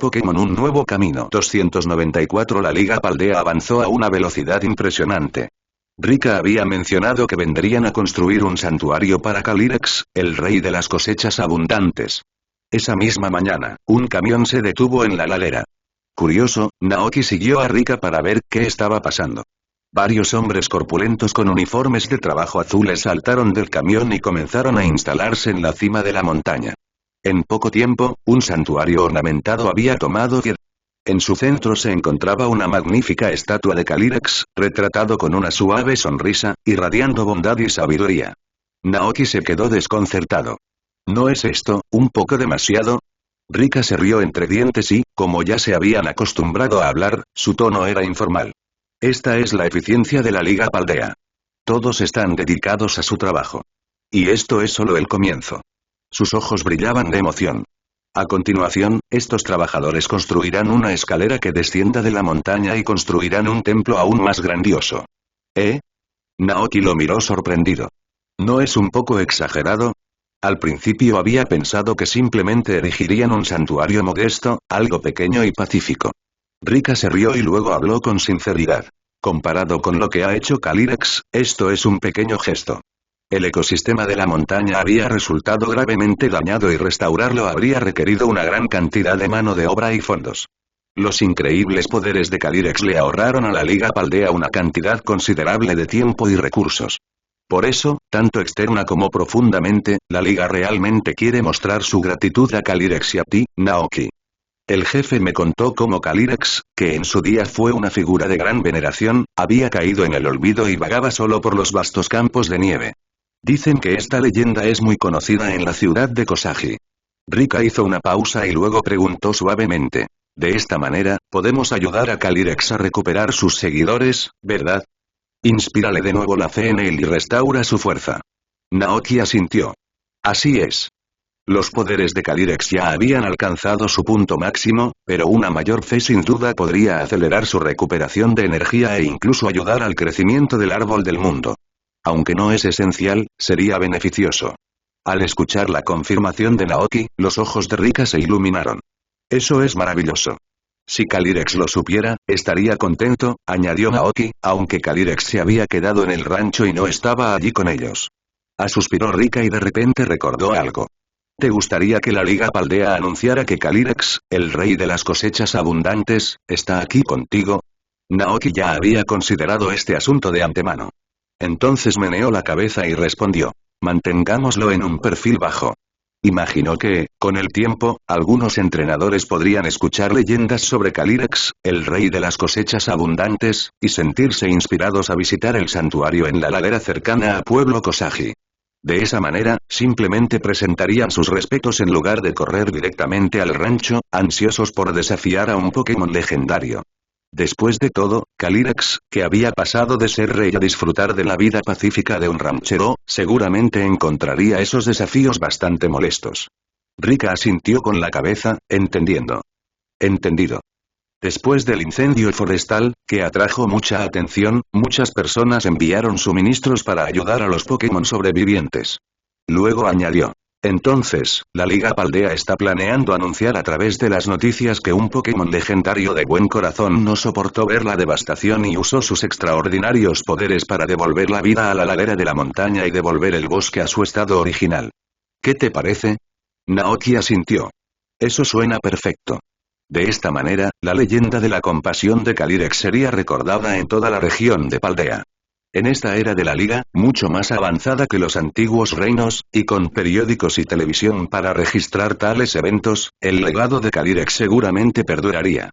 Pokémon Un nuevo camino 294. La Liga Paldea avanzó a una velocidad impresionante. Rika había mencionado que vendrían a construir un santuario para Calyrex, el rey de las cosechas abundantes. Esa misma mañana, un camión se detuvo en la ladera. Curioso, Naoki siguió a Rika para ver qué estaba pasando. Varios hombres corpulentos con uniformes de trabajo azules saltaron del camión y comenzaron a instalarse en la cima de la montaña. En poco tiempo, un santuario ornamentado había tomado pie. En su centro se encontraba una magnífica estatua de Calyrex, retratado con una suave sonrisa, irradiando bondad y sabiduría. Naoki se quedó desconcertado. ¿No es esto un poco demasiado? Rika se rió entre dientes y, como ya se habían acostumbrado a hablar, su tono era informal. Esta es la eficiencia de la Liga Paldea. Todos están dedicados a su trabajo. Y esto es solo el comienzo. Sus ojos brillaban de emoción. A continuación, estos trabajadores construirán una escalera que descienda de la montaña y construirán un templo aún más grandioso. ¿Eh? Naoki lo miró sorprendido. ¿No es un poco exagerado? Al principio había pensado que simplemente erigirían un santuario modesto, algo pequeño y pacífico. Rika se rió y luego habló con sinceridad. Comparado con lo que ha hecho Calyrex, esto es un pequeño gesto. El ecosistema de la montaña había resultado gravemente dañado y restaurarlo habría requerido una gran cantidad de mano de obra y fondos. Los increíbles poderes de Calyrex le ahorraron a la Liga Paldea una cantidad considerable de tiempo y recursos. Por eso, tanto externa como profundamente, la Liga realmente quiere mostrar su gratitud a Calyrex y a ti, Naoki. El jefe me contó cómo Calyrex, que en su día fue una figura de gran veneración, había caído en el olvido y vagaba solo por los vastos campos de nieve. Dicen que esta leyenda es muy conocida en la ciudad de Kosagi. Rika hizo una pausa y luego preguntó suavemente. De esta manera, podemos ayudar a Calyrex a recuperar sus seguidores, ¿verdad? Inspírale de nuevo la fe en él y restaura su fuerza. Naoki asintió. Así es. Los poderes de Calyrex ya habían alcanzado su punto máximo, pero una mayor fe sin duda podría acelerar su recuperación de energía e incluso ayudar al crecimiento del árbol del mundo. Aunque no es esencial, sería beneficioso. Al escuchar la confirmación de Naoki, los ojos de Rika se iluminaron. Eso es maravilloso. Si Calyrex lo supiera, estaría contento, añadió Naoki, aunque Calyrex se había quedado en el rancho y no estaba allí con ellos. Suspiró Rika y de repente recordó algo. ¿Te gustaría que la Liga Paldea anunciara que Calyrex, el rey de las cosechas abundantes, está aquí contigo? Naoki ya había considerado este asunto de antemano. Entonces meneó la cabeza y respondió. Mantengámoslo en un perfil bajo. Imaginó que, con el tiempo, algunos entrenadores podrían escuchar leyendas sobre Calyrex, el rey de las cosechas abundantes, y sentirse inspirados a visitar el santuario en la ladera cercana a Pueblo Kosagi. De esa manera, simplemente presentarían sus respetos en lugar de correr directamente al rancho, ansiosos por desafiar a un Pokémon legendario. Después de todo, Calyrex, que había pasado de ser rey a disfrutar de la vida pacífica de un ranchero, seguramente encontraría esos desafíos bastante molestos. Rika asintió con la cabeza, entendiendo. Entendido. Después del incendio forestal, que atrajo mucha atención, muchas personas enviaron suministros para ayudar a los Pokémon sobrevivientes. Luego añadió. Entonces, la Liga Paldea está planeando anunciar a través de las noticias que un Pokémon legendario de buen corazón no soportó ver la devastación y usó sus extraordinarios poderes para devolver la vida a la ladera de la montaña y devolver el bosque a su estado original. ¿Qué te parece? Naoki asintió. Eso suena perfecto. De esta manera, la leyenda de la compasión de Calyrex sería recordada en toda la región de Paldea. En esta era de la Liga, mucho más avanzada que los antiguos reinos, y con periódicos y televisión para registrar tales eventos, el legado de Calyrex seguramente perduraría.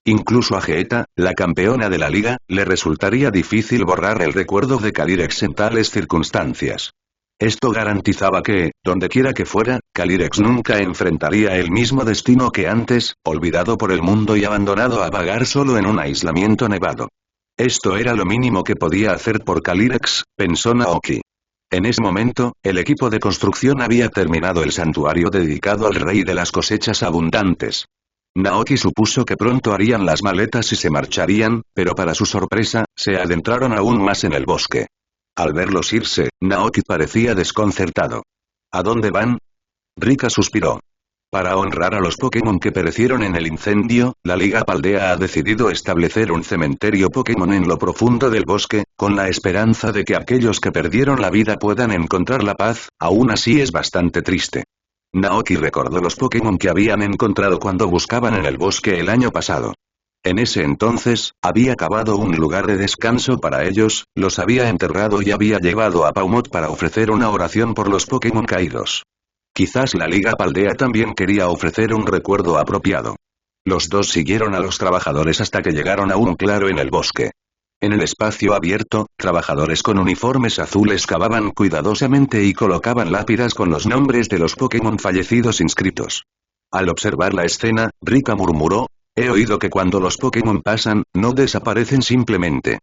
Incluso a Geeta, la campeona de la Liga, le resultaría difícil borrar el recuerdo de Calyrex en tales circunstancias. Esto garantizaba que, dondequiera que fuera, Calyrex nunca enfrentaría el mismo destino que antes, olvidado por el mundo y abandonado a vagar solo en un aislamiento nevado. Esto era lo mínimo que podía hacer por Calyrex, pensó Naoki. En ese momento, el equipo de construcción había terminado el santuario dedicado al rey de las cosechas abundantes. Naoki supuso que pronto harían las maletas y se marcharían, pero para su sorpresa, se adentraron aún más en el bosque. Al verlos irse, Naoki parecía desconcertado. ¿A dónde van? Rika suspiró. Para honrar a los Pokémon que perecieron en el incendio, la Liga Paldea ha decidido establecer un cementerio Pokémon en lo profundo del bosque, con la esperanza de que aquellos que perdieron la vida puedan encontrar la paz. Aún así es bastante triste. Naoki recordó los Pokémon que habían encontrado cuando buscaban en el bosque el año pasado. En ese entonces, había cavado un lugar de descanso para ellos, los había enterrado y había llevado a Paumot para ofrecer una oración por los Pokémon caídos. Quizás la Liga Paldea también quería ofrecer un recuerdo apropiado. Los dos siguieron a los trabajadores hasta que llegaron a un claro en el bosque. En el espacio abierto, trabajadores con uniformes azules cavaban cuidadosamente y colocaban lápidas con los nombres de los Pokémon fallecidos inscritos. Al observar la escena, Rika murmuró: he oído que cuando los Pokémon pasan, no desaparecen simplemente.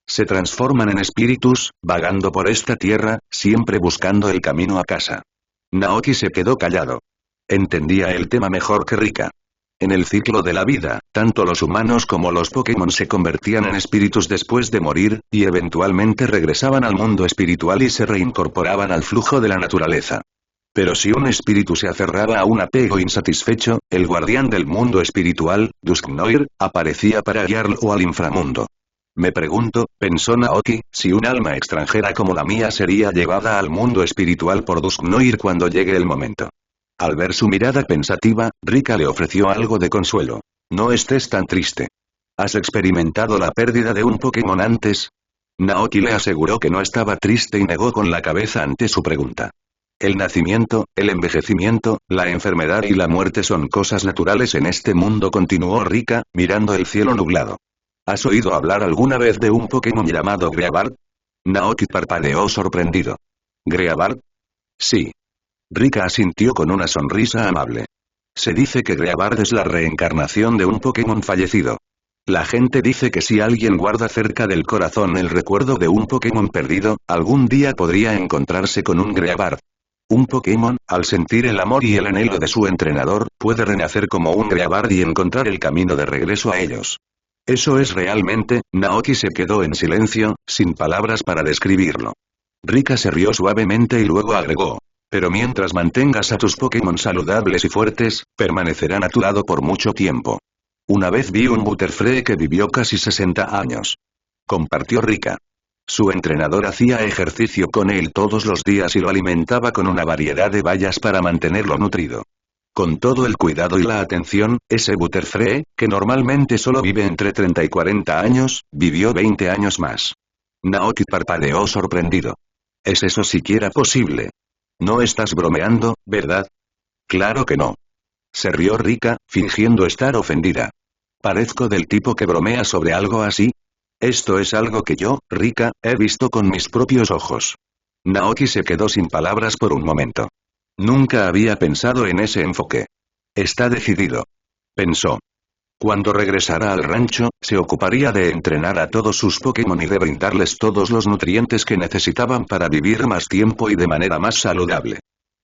Se transforman en espíritus, vagando por esta tierra, siempre buscando el camino a casa. Naoki se quedó callado. Entendía el tema mejor que Rika. En el ciclo de la vida, tanto los humanos como los Pokémon se convertían en espíritus después de morir, y eventualmente regresaban al mundo espiritual y se reincorporaban al flujo de la naturaleza. Pero si un espíritu se aferraba a un apego insatisfecho, el guardián del mundo espiritual, Dusknoir, aparecía para guiarlo al inframundo. Me pregunto, pensó Naoki, si un alma extranjera como la mía sería llevada al mundo espiritual por Dusknoir cuando llegue el momento. Al ver su mirada pensativa, Rika le ofreció algo de consuelo. No estés tan triste. ¿Has experimentado la pérdida de un Pokémon antes? Naoki le aseguró que no estaba triste y negó con la cabeza ante su pregunta. El nacimiento, el envejecimiento, la enfermedad y la muerte son cosas naturales en este mundo, continuó Rika, mirando el cielo nublado. ¿Has oído hablar alguna vez de un Pokémon llamado Greabard? Naoki parpadeó sorprendido. ¿Greabard? Sí. Rika asintió con una sonrisa amable. Se dice que Greabard es la reencarnación de un Pokémon fallecido. La gente dice que si alguien guarda cerca del corazón el recuerdo de un Pokémon perdido, algún día podría encontrarse con un Greabard. Un Pokémon, al sentir el amor y el anhelo de su entrenador, puede renacer como un Greabard y encontrar el camino de regreso a ellos. Eso es realmente. Naoki se quedó en silencio, sin palabras para describirlo. Rika se rió suavemente y luego agregó: pero mientras mantengas a tus Pokémon saludables y fuertes, permanecerán a tu lado por mucho tiempo. Una vez vi un Butterfree que vivió casi 60 años. Compartió Rika. Su entrenador hacía ejercicio con él todos los días y lo alimentaba con una variedad de bayas para mantenerlo nutrido. Con todo el cuidado y la atención, ese Butterfree, que normalmente solo vive entre 30 y 40 años, vivió 20 años más. Naoki parpadeó sorprendido. ¿Es eso siquiera posible? No estás bromeando, ¿verdad? Claro que no. Se rió Rika, fingiendo estar ofendida. ¿Parezco del tipo que bromea sobre algo así? Esto es algo que yo, Rika, he visto con mis propios ojos. Naoki se quedó sin palabras por un momento. Nunca había pensado en ese enfoque. Está decidido. Pensó. Cuando regresara al rancho, se ocuparía de entrenar a todos sus Pokémon y de brindarles todos los nutrientes que necesitaban para vivir más tiempo y de manera más saludable.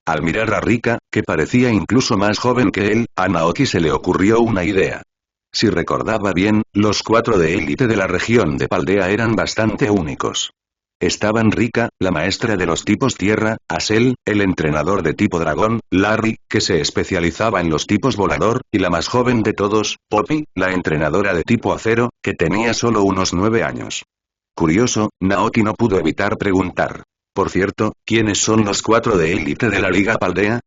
Al mirar a Rika, que parecía incluso más joven que él, a Naoki se le ocurrió una idea. Si recordaba bien, los 4 de élite de la región de Paldea eran bastante únicos. Estaban Rika, la maestra de los tipos tierra, Asel, el entrenador de tipo dragón, Larry, que se especializaba en los tipos volador, y la más joven de todos, Poppy, la entrenadora de tipo acero, que tenía solo unos 9 años. Curioso, Naoki no pudo evitar preguntar. Por cierto, ¿quiénes son los 4 de élite de la Liga Paldea?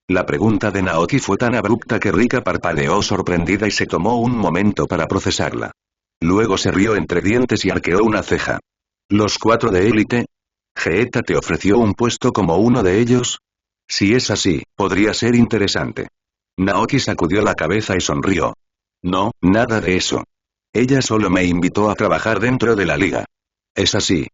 La pregunta de Naoki fue tan abrupta que Rika parpadeó sorprendida y se tomó un momento para procesarla. Luego se rió entre dientes y arqueó una ceja. ¿Los 4 de élite? ¿Geeta te ofreció un puesto como uno de ellos? Si es así, podría ser interesante. Naoki sacudió la cabeza y sonrió. No, nada de eso. Ella solo me invitó a trabajar dentro de la liga. Es así.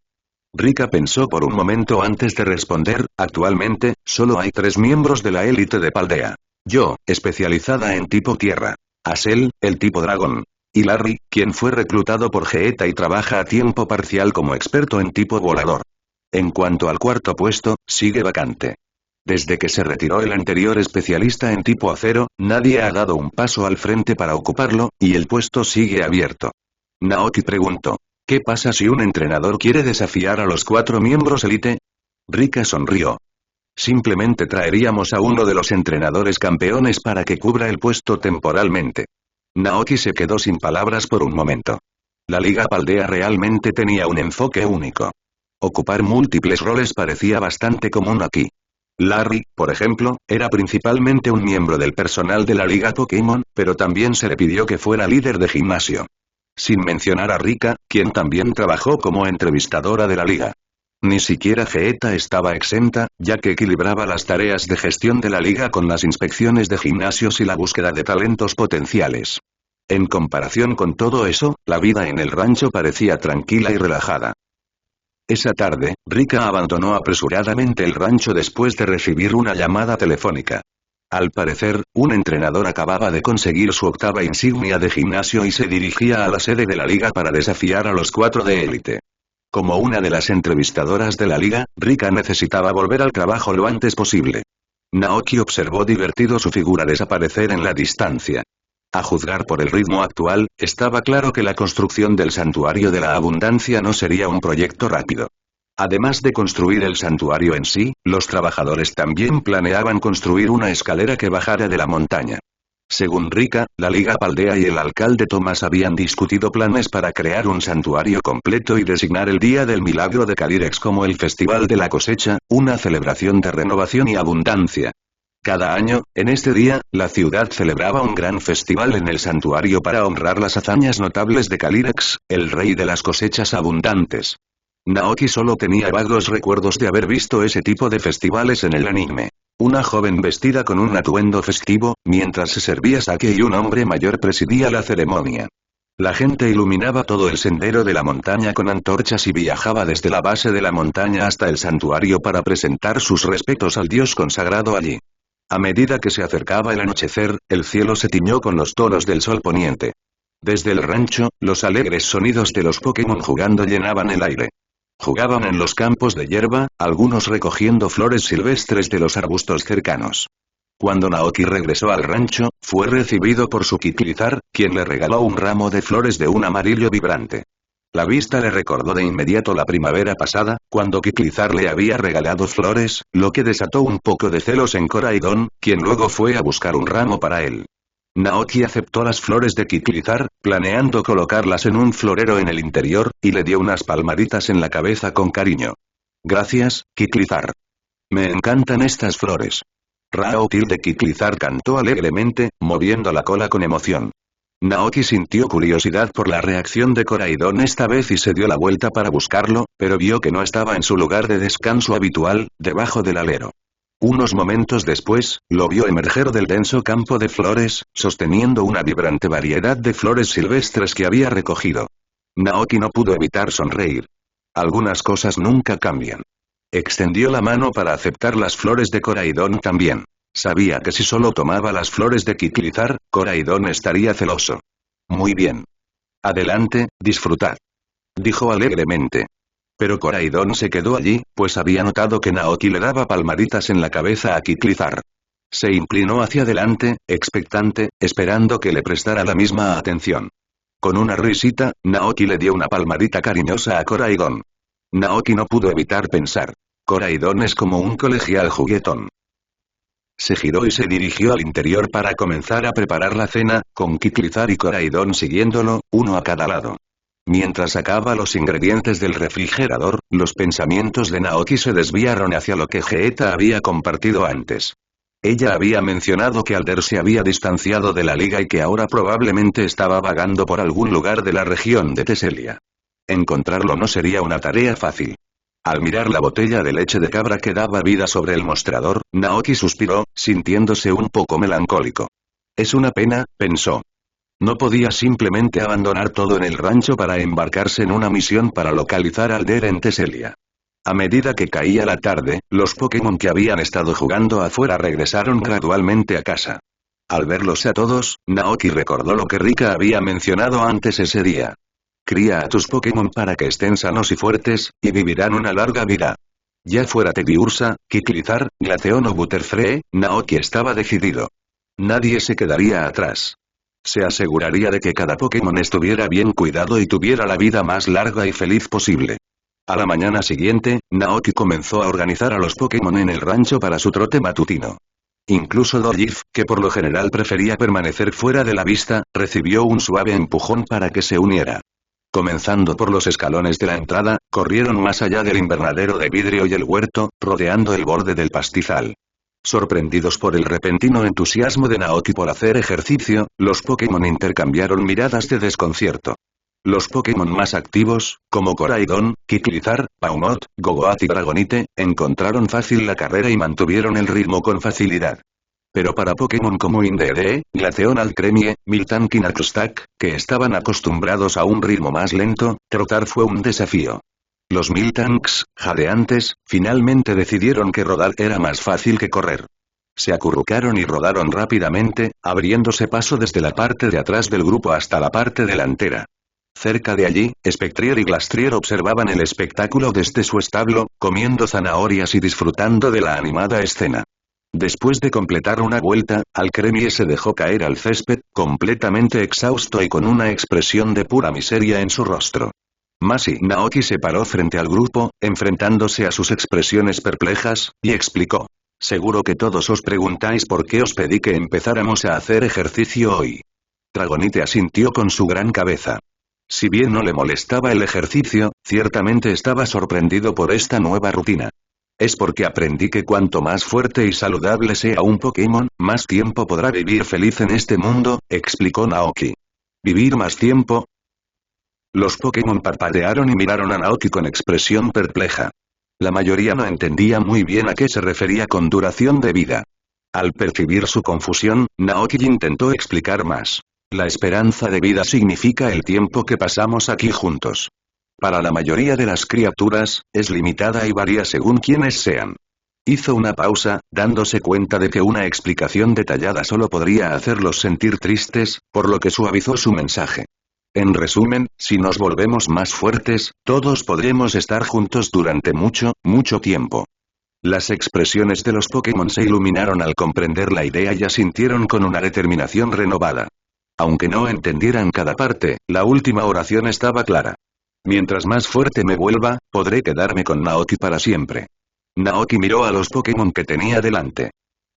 Rika pensó por un momento antes de responder. Actualmente, solo hay 3 miembros de la élite de Paldea. Yo, especializada en tipo tierra. Asel, el tipo dragón. Y Larry, quien fue reclutado por Geeta y trabaja a tiempo parcial como experto en tipo volador. En cuanto al 4.º puesto, sigue vacante. Desde que se retiró el anterior especialista en tipo acero, nadie ha dado un paso al frente para ocuparlo, y el puesto sigue abierto. Naoki preguntó. ¿Qué pasa si un entrenador quiere desafiar a los 4 miembros élite? Rika sonrió. Simplemente traeríamos a uno de los entrenadores campeones para que cubra el puesto temporalmente. Naoki se quedó sin palabras por un momento. La Liga Paldea realmente tenía un enfoque único. Ocupar múltiples roles parecía bastante común aquí. Larry, por ejemplo, era principalmente un miembro del personal de la Liga Pokémon, pero también se le pidió que fuera líder de gimnasio. Sin mencionar a Rika, quien también trabajó como entrevistadora de la liga. Ni siquiera Vegeta estaba exenta, ya que equilibraba las tareas de gestión de la liga con las inspecciones de gimnasios y la búsqueda de talentos potenciales. En comparación con todo eso, la vida en el rancho parecía tranquila y relajada. Esa tarde, Rika abandonó apresuradamente el rancho después de recibir una llamada telefónica. Al parecer, un entrenador acababa de conseguir su octava insignia de gimnasio y se dirigía a la sede de la liga para desafiar a los 4 de élite. Como una de las entrevistadoras de la liga, Rika necesitaba volver al trabajo lo antes posible. Naoki observó divertido su figura desaparecer en la distancia. A juzgar por el ritmo actual, estaba claro que la construcción del santuario de la abundancia no sería un proyecto rápido. Además de construir el santuario en sí, los trabajadores también planeaban construir una escalera que bajara de la montaña. Según Rika, la Liga Paldea y el alcalde Thomas habían discutido planes para crear un santuario completo y designar el Día del Milagro de Calyrex como el Festival de la Cosecha, una celebración de renovación y abundancia. Cada año, en este día, la ciudad celebraba un gran festival en el santuario para honrar las hazañas notables de Calyrex, el rey de las cosechas abundantes. Naoki solo tenía vagos recuerdos de haber visto ese tipo de festivales en el anime. Una joven vestida con un atuendo festivo, mientras se servía sake y un hombre mayor presidía la ceremonia. La gente iluminaba todo el sendero de la montaña con antorchas y viajaba desde la base de la montaña hasta el santuario para presentar sus respetos al dios consagrado allí. A medida que se acercaba el anochecer, el cielo se tiñó con los tonos del sol poniente. Desde el rancho, los alegres sonidos de los Pokémon jugando llenaban el aire. Jugaban en los campos de hierba, algunos recogiendo flores silvestres de los arbustos cercanos. Cuando Naoki regresó al rancho, fue recibido por su Kiklizar, quien le regaló un ramo de flores de un amarillo vibrante. La vista le recordó de inmediato la primavera pasada, cuando Kiklizar le había regalado flores, lo que desató un poco de celos en Koraidon, quien luego fue a buscar un ramo para él. Naoki aceptó las flores de Kiklizar, planeando colocarlas en un florero en el interior, y le dio unas palmaditas en la cabeza con cariño. Gracias, Kiklizar. Me encantan estas flores. Rao de Kiklizar cantó alegremente, moviendo la cola con emoción. Naoki sintió curiosidad por la reacción de Koraidon esta vez y se dio la vuelta para buscarlo, pero vio que no estaba en su lugar de descanso habitual, debajo del alero. Unos momentos después, lo vio emerger del denso campo de flores, sosteniendo una vibrante variedad de flores silvestres que había recogido. Naoki no pudo evitar sonreír. Algunas cosas nunca cambian. Extendió la mano para aceptar las flores de Koraidon también. Sabía que si solo tomaba las flores de Kiklizar, Koraidon estaría celoso. Muy bien. Adelante, disfrutad. Dijo alegremente. Pero Koraidon se quedó allí, pues había notado que Naoki le daba palmaditas en la cabeza a Kiklizar. Se inclinó hacia adelante, expectante, esperando que le prestara la misma atención. Con una risita, Naoki le dio una palmadita cariñosa a Koraidon. Naoki no pudo evitar pensar. Koraidon es como un colegial juguetón. Se giró y se dirigió al interior para comenzar a preparar la cena, con Kiklizar y Koraidon siguiéndolo, uno a cada lado. Mientras sacaba los ingredientes del refrigerador, los pensamientos de Naoki se desviaron hacia lo que Vegeta había compartido antes. Ella había mencionado que Alder se había distanciado de la liga y que ahora probablemente estaba vagando por algún lugar de la región de Teselia. Encontrarlo no sería una tarea fácil. Al mirar la botella de leche de cabra que daba vida sobre el mostrador, Naoki suspiró, sintiéndose un poco melancólico. Es una pena, pensó. No podía simplemente abandonar todo en el rancho para embarcarse en una misión para localizar a Alder en Teselia. A medida que caía la tarde, los Pokémon que habían estado jugando afuera regresaron gradualmente a casa. Al verlos a todos, Naoki recordó lo que Rika había mencionado antes ese día. Cría a tus Pokémon para que estén sanos y fuertes, y vivirán una larga vida. Ya fuera Teddiursa, Kiklizar, Glaceon o Butterfree, Naoki estaba decidido. Nadie se quedaría atrás. Se aseguraría de que cada Pokémon estuviera bien cuidado y tuviera la vida más larga y feliz posible. A la mañana siguiente, Naoki comenzó a organizar a los Pokémon en el rancho para su trote matutino. Incluso Dolph, que por lo general prefería permanecer fuera de la vista, recibió un suave empujón para que se uniera. Comenzando por los escalones de la entrada, corrieron más allá del invernadero de vidrio y el huerto, rodeando el borde del pastizal. Sorprendidos por el repentino entusiasmo de Naoki por hacer ejercicio, los Pokémon intercambiaron miradas de desconcierto. Los Pokémon más activos, como Koraidon, Kiklizar, Pawmot, Gogoat y Dragonite, encontraron fácil la carrera y mantuvieron el ritmo con facilidad. Pero para Pokémon como Indedee, Glaceon Alcremie, Miltank y Nuzlocke, que estaban acostumbrados a un ritmo más lento, trotar fue un desafío. Los Miltanks, jadeantes, finalmente decidieron que rodar era más fácil que correr. Se acurrucaron y rodaron rápidamente, abriéndose paso desde la parte de atrás del grupo hasta la parte delantera. Cerca de allí, Spectrier y Glastrier observaban el espectáculo desde su establo, comiendo zanahorias y disfrutando de la animada escena. Después de completar una vuelta, Alcremie se dejó caer al césped, completamente exhausto y con una expresión de pura miseria en su rostro. Masi Naoki se paró frente al grupo, enfrentándose a sus expresiones perplejas, y explicó. Seguro que todos os preguntáis por qué os pedí que empezáramos a hacer ejercicio hoy. Dragonite asintió con su gran cabeza. Si bien no le molestaba el ejercicio, ciertamente estaba sorprendido por esta nueva rutina. Es porque aprendí que cuanto más fuerte y saludable sea un Pokémon, más tiempo podrá vivir feliz en este mundo, explicó Naoki. ¿Vivir más tiempo? Los Pokémon parpadearon y miraron a Naoki con expresión perpleja. La mayoría no entendía muy bien a qué se refería con duración de vida. Al percibir su confusión, Naoki intentó explicar más. La esperanza de vida significa el tiempo que pasamos aquí juntos. Para la mayoría de las criaturas, es limitada y varía según quienes sean. Hizo una pausa, dándose cuenta de que una explicación detallada solo podría hacerlos sentir tristes, por lo que suavizó su mensaje. En resumen, si nos volvemos más fuertes, todos podremos estar juntos durante mucho, mucho tiempo. Las expresiones de los Pokémon se iluminaron al comprender la idea y asintieron con una determinación renovada. Aunque no entendieran cada parte, la última oración estaba clara. Mientras más fuerte me vuelva, podré quedarme con Naoki para siempre. Naoki miró a los Pokémon que tenía delante.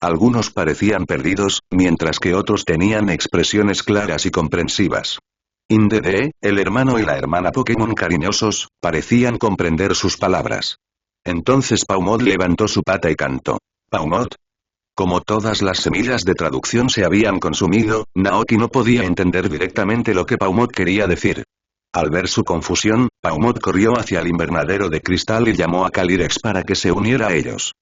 Algunos parecían perdidos, mientras que otros tenían expresiones claras y comprensivas. Indedee, el hermano y la hermana Pokémon cariñosos, parecían comprender sus palabras. Entonces Pawmot levantó su pata y cantó. ¿Pawmot? Como todas las semillas de traducción se habían consumido, Naoki no podía entender directamente lo que Pawmot quería decir. Al ver su confusión, Pawmot corrió hacia el invernadero de cristal y llamó a Calyrex para que se uniera a ellos.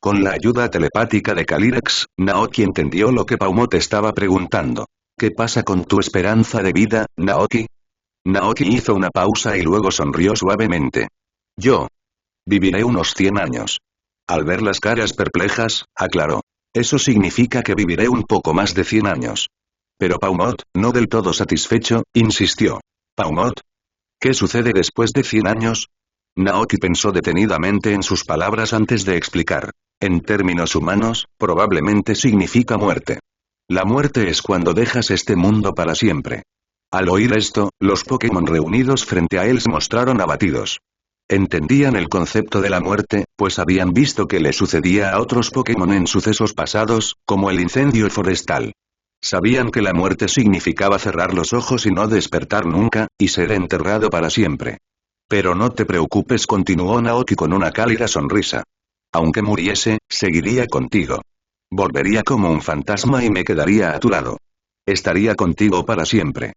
Con la ayuda telepática de Calyrex, Naoki entendió lo que Pawmot estaba preguntando. ¿Qué pasa con tu esperanza de vida, Naoki? Naoki hizo una pausa y luego sonrió suavemente. Yo viviré unos 100 años. Al ver las caras perplejas, aclaró. Eso significa que viviré un poco más de 100 años. Pero Pawmot, no del todo satisfecho, insistió. Pawmot, ¿qué sucede después de 100 años? Naoki pensó detenidamente en sus palabras antes de explicar. En términos humanos, probablemente significa muerte. La muerte es cuando dejas este mundo para siempre. Al oír esto, los Pokémon reunidos frente a él se mostraron abatidos. Entendían el concepto de la muerte, pues habían visto que le sucedía a otros Pokémon en sucesos pasados, como el incendio forestal. Sabían que la muerte significaba cerrar los ojos y no despertar nunca, y ser enterrado para siempre. Pero no te preocupes, continuó Naoki con una cálida sonrisa. Aunque muriese, seguiría contigo. Volvería como un fantasma y me quedaría a tu lado. Estaría contigo para siempre.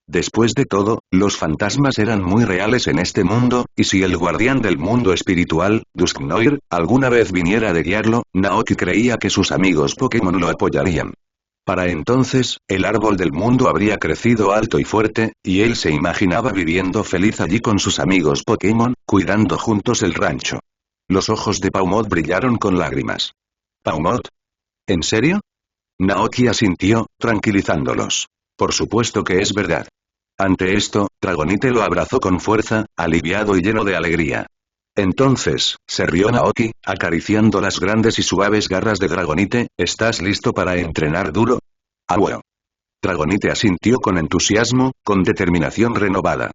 Después de todo, los fantasmas eran muy reales en este mundo, y si el guardián del mundo espiritual, Dusknoir, alguna vez viniera de guiarlo, Naoki creía que sus amigos Pokémon lo apoyarían. Para entonces, el árbol del mundo habría crecido alto y fuerte, y él se imaginaba viviendo feliz allí con sus amigos Pokémon, cuidando juntos el rancho. Los ojos de Pawmot brillaron con lágrimas. ¿Pawmot? ¿En serio? Naoki asintió, tranquilizándolos. Por supuesto que es verdad. Ante esto, Dragonite lo abrazó con fuerza, aliviado y lleno de alegría. Entonces, se rió Naoki, acariciando las grandes y suaves garras de Dragonite. ¿Estás listo para entrenar duro? ¡Abuelo! Dragonite asintió con entusiasmo, con determinación renovada.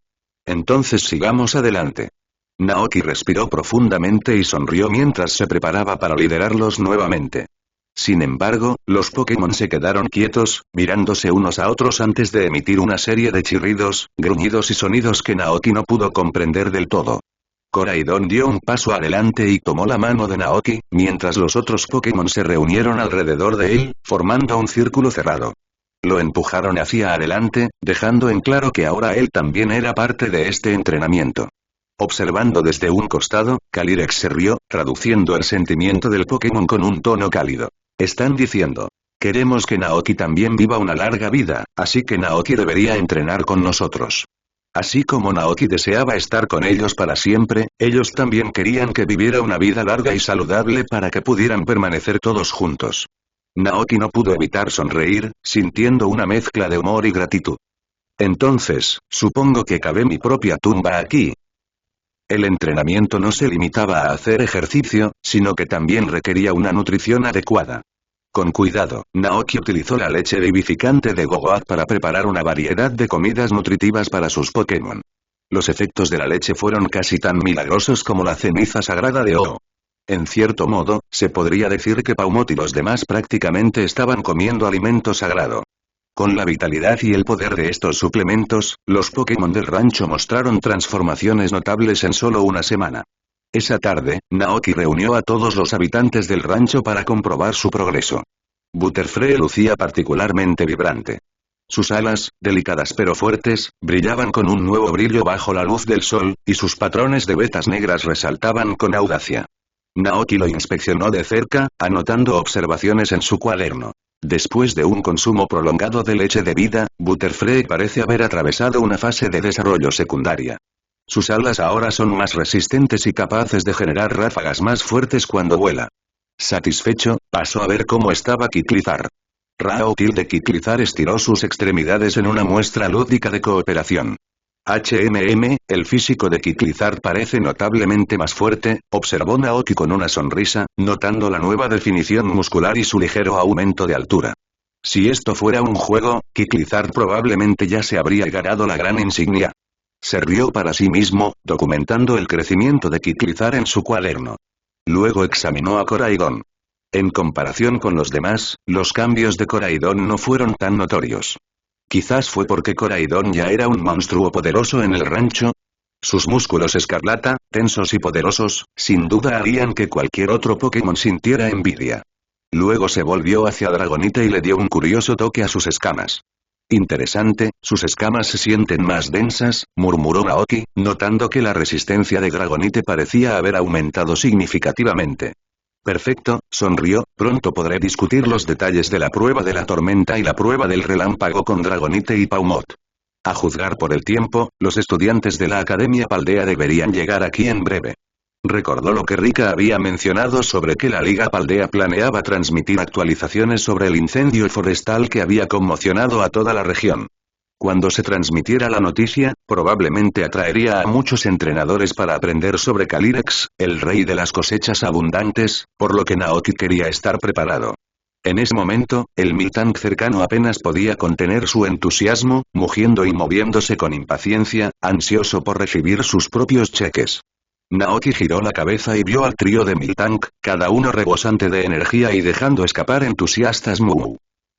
Entonces sigamos adelante. Naoki respiró profundamente y sonrió mientras se preparaba para liderarlos nuevamente. Sin embargo, los Pokémon se quedaron quietos, mirándose unos a otros antes de emitir una serie de chirridos, gruñidos y sonidos que Naoki no pudo comprender del todo. Koraidon dio un paso adelante y tomó la mano de Naoki, mientras los otros Pokémon se reunieron alrededor de él, formando un círculo cerrado. Lo empujaron hacia adelante, dejando en claro que ahora él también era parte de este entrenamiento. Observando desde un costado, Calyrex se rió, traduciendo el sentimiento del Pokémon con un tono cálido. Están diciendo: queremos que Naoki también viva una larga vida, así que Naoki debería entrenar con nosotros. Así como Naoki deseaba estar con ellos para siempre, ellos también querían que viviera una vida larga y saludable para que pudieran permanecer todos juntos. Naoki no pudo evitar sonreír, sintiendo una mezcla de humor y gratitud. Entonces, supongo que cavé mi propia tumba aquí. El entrenamiento no se limitaba a hacer ejercicio, sino que también requería una nutrición adecuada. Con cuidado, Naoki utilizó la leche vivificante de Gogoat para preparar una variedad de comidas nutritivas para sus Pokémon. Los efectos de la leche fueron casi tan milagrosos como la ceniza sagrada de O. En cierto modo, se podría decir que Paumot y los demás prácticamente estaban comiendo alimento sagrado. Con la vitalidad y el poder de estos suplementos, los Pokémon del rancho mostraron transformaciones notables en solo una semana. Esa tarde, Naoki reunió a todos los habitantes del rancho para comprobar su progreso. Butterfree lucía particularmente vibrante. Sus alas, delicadas pero fuertes, brillaban con un nuevo brillo bajo la luz del sol, y sus patrones de vetas negras resaltaban con audacia. Naoki lo inspeccionó de cerca, anotando observaciones en su cuaderno. Después de un consumo prolongado de leche de vida, Butterfree parece haber atravesado una fase de desarrollo secundaria. Sus alas ahora son más resistentes y capaces de generar ráfagas más fuertes cuando vuela. Satisfecho, pasó a ver cómo estaba Kiklizar. Kiklizar estiró sus extremidades en una muestra lúdica de cooperación. El físico de Kiklizar parece notablemente más fuerte, observó Naoki con una sonrisa, notando la nueva definición muscular y su ligero aumento de altura. Si esto fuera un juego, Kiklizar probablemente ya se habría ganado la gran insignia. Se rió para sí mismo, documentando el crecimiento de Kiklizar en su cuaderno. Luego examinó a Koraidon. En comparación con los demás, los cambios de Koraidon no fueron tan notorios. Quizás fue porque Koraidon ya era un monstruo poderoso en el rancho. Sus músculos escarlata, tensos y poderosos, sin duda harían que cualquier otro Pokémon sintiera envidia. Luego se volvió hacia Dragonite y le dio un curioso toque a sus escamas. Interesante, sus escamas se sienten más densas, murmuró Naoki, notando que la resistencia de Dragonite parecía haber aumentado significativamente. Perfecto, sonrió, pronto podré discutir los detalles de la prueba de la tormenta y la prueba del relámpago con Dragonite y Paumot. A juzgar por el tiempo, los estudiantes de la Academia Paldea deberían llegar aquí en breve. Recordó lo que Rika había mencionado sobre que la Liga Paldea planeaba transmitir actualizaciones sobre el incendio forestal que había conmocionado a toda la región. Cuando se transmitiera la noticia, probablemente atraería a muchos entrenadores para aprender sobre Calyrex, el rey de las cosechas abundantes, por lo que Naoki quería estar preparado. En ese momento, el Miltank cercano apenas podía contener su entusiasmo, mugiendo y moviéndose con impaciencia, ansioso por recibir sus propios cheques. Naoki giró la cabeza y vio al trío de Miltank, cada uno rebosante de energía y dejando escapar entusiastas mu.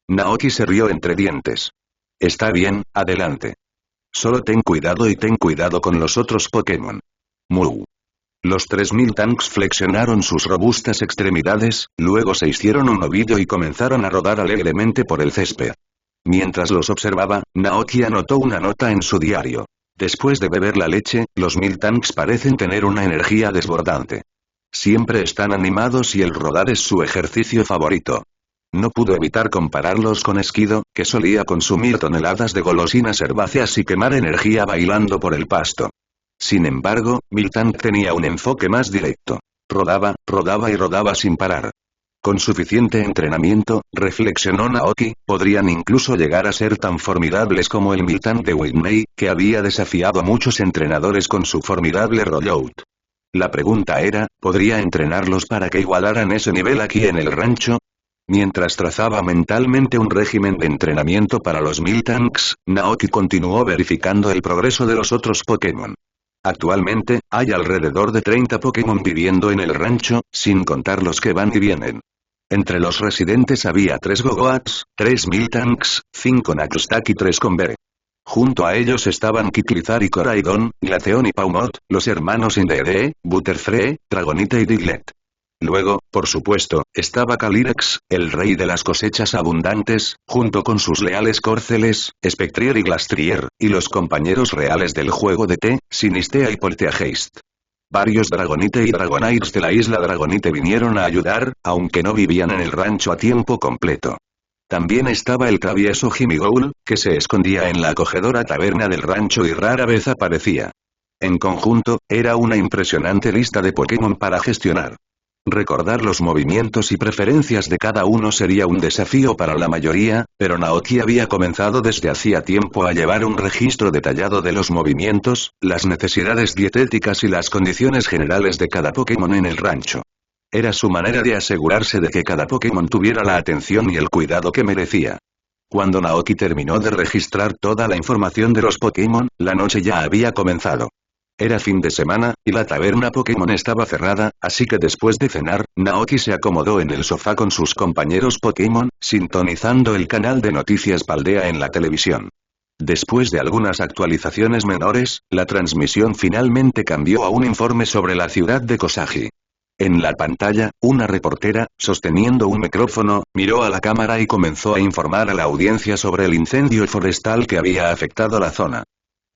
Naoki se rió entre dientes. Está bien, adelante. Solo ten cuidado y ten cuidado con los otros Pokémon. Mu. Los 3000 tanks flexionaron sus robustas extremidades, luego se hicieron un ovillo y comenzaron a rodar alegremente por el césped. Mientras los observaba, Naoki anotó una nota en su diario. Después de beber la leche, los 1000 tanks parecen tener una energía desbordante. Siempre están animados y el rodar es su ejercicio favorito. No pudo evitar compararlos con Esquido, que solía consumir toneladas de golosinas herbáceas y quemar energía bailando por el pasto. Sin embargo, Miltank tenía un enfoque más directo. Rodaba, rodaba y rodaba sin parar. Con suficiente entrenamiento, reflexionó Naoki, podrían incluso llegar a ser tan formidables como el Miltank de Whitney, que había desafiado a muchos entrenadores con su formidable rollout. La pregunta era, ¿podría entrenarlos para que igualaran ese nivel aquí en el rancho? Mientras trazaba mentalmente un régimen de entrenamiento para los Miltanks, Naoki continuó verificando el progreso de los otros Pokémon. Actualmente, hay alrededor de 30 Pokémon viviendo en el rancho, sin contar los que van y vienen. Entre los residentes había 3 Gogoats, 3 Miltanks, 5 Naxostak y 3 Convere. Junto a ellos estaban Kiklizar y Coraidon, Glaceon y Paumot, los hermanos Indee, Butterfree, Dragonite y Diglett. Luego, por supuesto, estaba Calyrex, el rey de las cosechas abundantes, junto con sus leales Corceles, Spectrier y Glastrier, y los compañeros reales del juego de té, Sinistea y Polteageist. Varios Dragonite y Dragonairs de la isla Dragonite vinieron a ayudar, aunque no vivían en el rancho a tiempo completo. También estaba el travieso Jimmy Gould, que se escondía en la acogedora taberna del rancho y rara vez aparecía. En conjunto, era una impresionante lista de Pokémon para gestionar. Recordar los movimientos y preferencias de cada uno sería un desafío para la mayoría, pero Naoki había comenzado desde hacía tiempo a llevar un registro detallado de los movimientos, las necesidades dietéticas y las condiciones generales de cada Pokémon en el rancho. Era su manera de asegurarse de que cada Pokémon tuviera la atención y el cuidado que merecía. Cuando Naoki terminó de registrar toda la información de los Pokémon, la noche ya había comenzado. Era fin de semana, y la taberna Pokémon estaba cerrada, así que después de cenar, Naoki se acomodó en el sofá con sus compañeros Pokémon, sintonizando el canal de noticias Paldea en la televisión. Después de algunas actualizaciones menores, la transmisión finalmente cambió a un informe sobre la ciudad de Kosagi. En la pantalla, una reportera, sosteniendo un micrófono, miró a la cámara y comenzó a informar a la audiencia sobre el incendio forestal que había afectado la zona.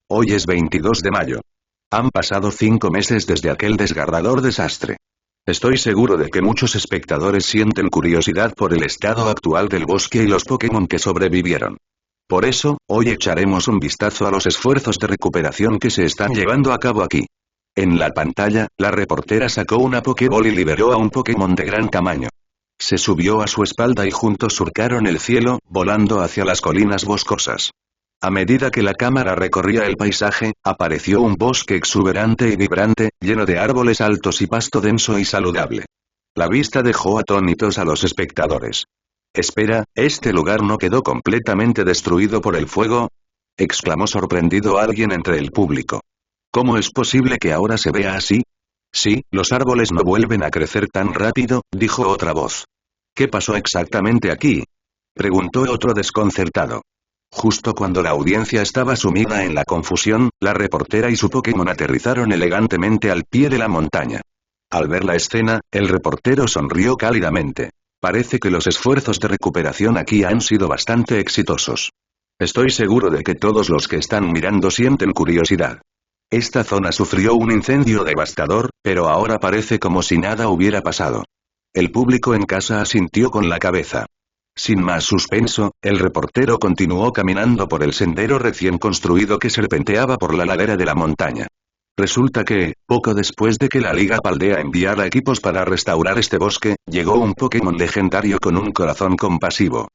Hoy es 22 de mayo. Han pasado 5 meses desde aquel desgarrador desastre. Estoy seguro de que muchos espectadores sienten curiosidad por el estado actual del bosque y los Pokémon que sobrevivieron. Por eso, hoy echaremos un vistazo a los esfuerzos de recuperación que se están llevando a cabo aquí. En la pantalla, la reportera sacó una Pokéball y liberó a un Pokémon de gran tamaño. Se subió a su espalda y juntos surcaron el cielo, volando hacia las colinas boscosas. A medida que la cámara recorría el paisaje, apareció un bosque exuberante y vibrante, lleno de árboles altos y pasto denso y saludable. La vista dejó atónitos a los espectadores. «Espera, ¿este lugar no quedó completamente destruido por el fuego?», exclamó sorprendido alguien entre el público. «¿Cómo es posible que ahora se vea así?». «Sí, los árboles no vuelven a crecer tan rápido», dijo otra voz. «¿Qué pasó exactamente aquí?», preguntó otro desconcertado. Justo cuando la audiencia estaba sumida en la confusión, la reportera y su Pokémon aterrizaron elegantemente al pie de la montaña. Al ver la escena, el reportero sonrió cálidamente. Parece que los esfuerzos de recuperación aquí han sido bastante exitosos. Estoy seguro de que todos los que están mirando sienten curiosidad. Esta zona sufrió un incendio devastador, pero ahora parece como si nada hubiera pasado. El público en casa asintió con la cabeza. Sin más suspenso, el reportero continuó caminando por el sendero recién construido que serpenteaba por la ladera de la montaña. Resulta que, poco después de que la Liga Paldea enviara equipos para restaurar este bosque, llegó un Pokémon legendario con un corazón compasivo.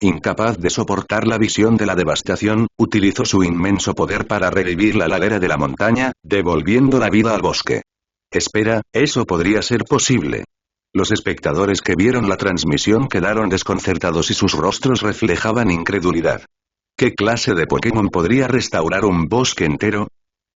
Incapaz de soportar la visión de la devastación, utilizó su inmenso poder para revivir la ladera de la montaña, devolviendo la vida al bosque. Espera, ¿eso podría ser posible? Los espectadores que vieron la transmisión quedaron desconcertados y sus rostros reflejaban incredulidad. ¿Qué clase de Pokémon podría restaurar un bosque entero?,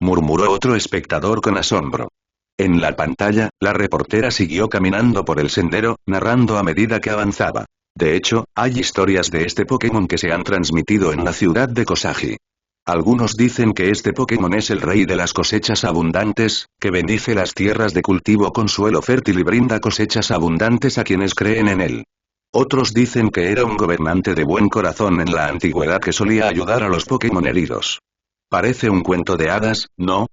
murmuró otro espectador con asombro. En la pantalla, la reportera siguió caminando por el sendero, narrando a medida que avanzaba. De hecho, hay historias de este Pokémon que se han transmitido en la ciudad de Kosagi. Algunos dicen que este Pokémon es el rey de las cosechas abundantes, que bendice las tierras de cultivo con suelo fértil y brinda cosechas abundantes a quienes creen en él. Otros dicen que era un gobernante de buen corazón en la antigüedad que solía ayudar a los Pokémon heridos. Parece un cuento de hadas, ¿no?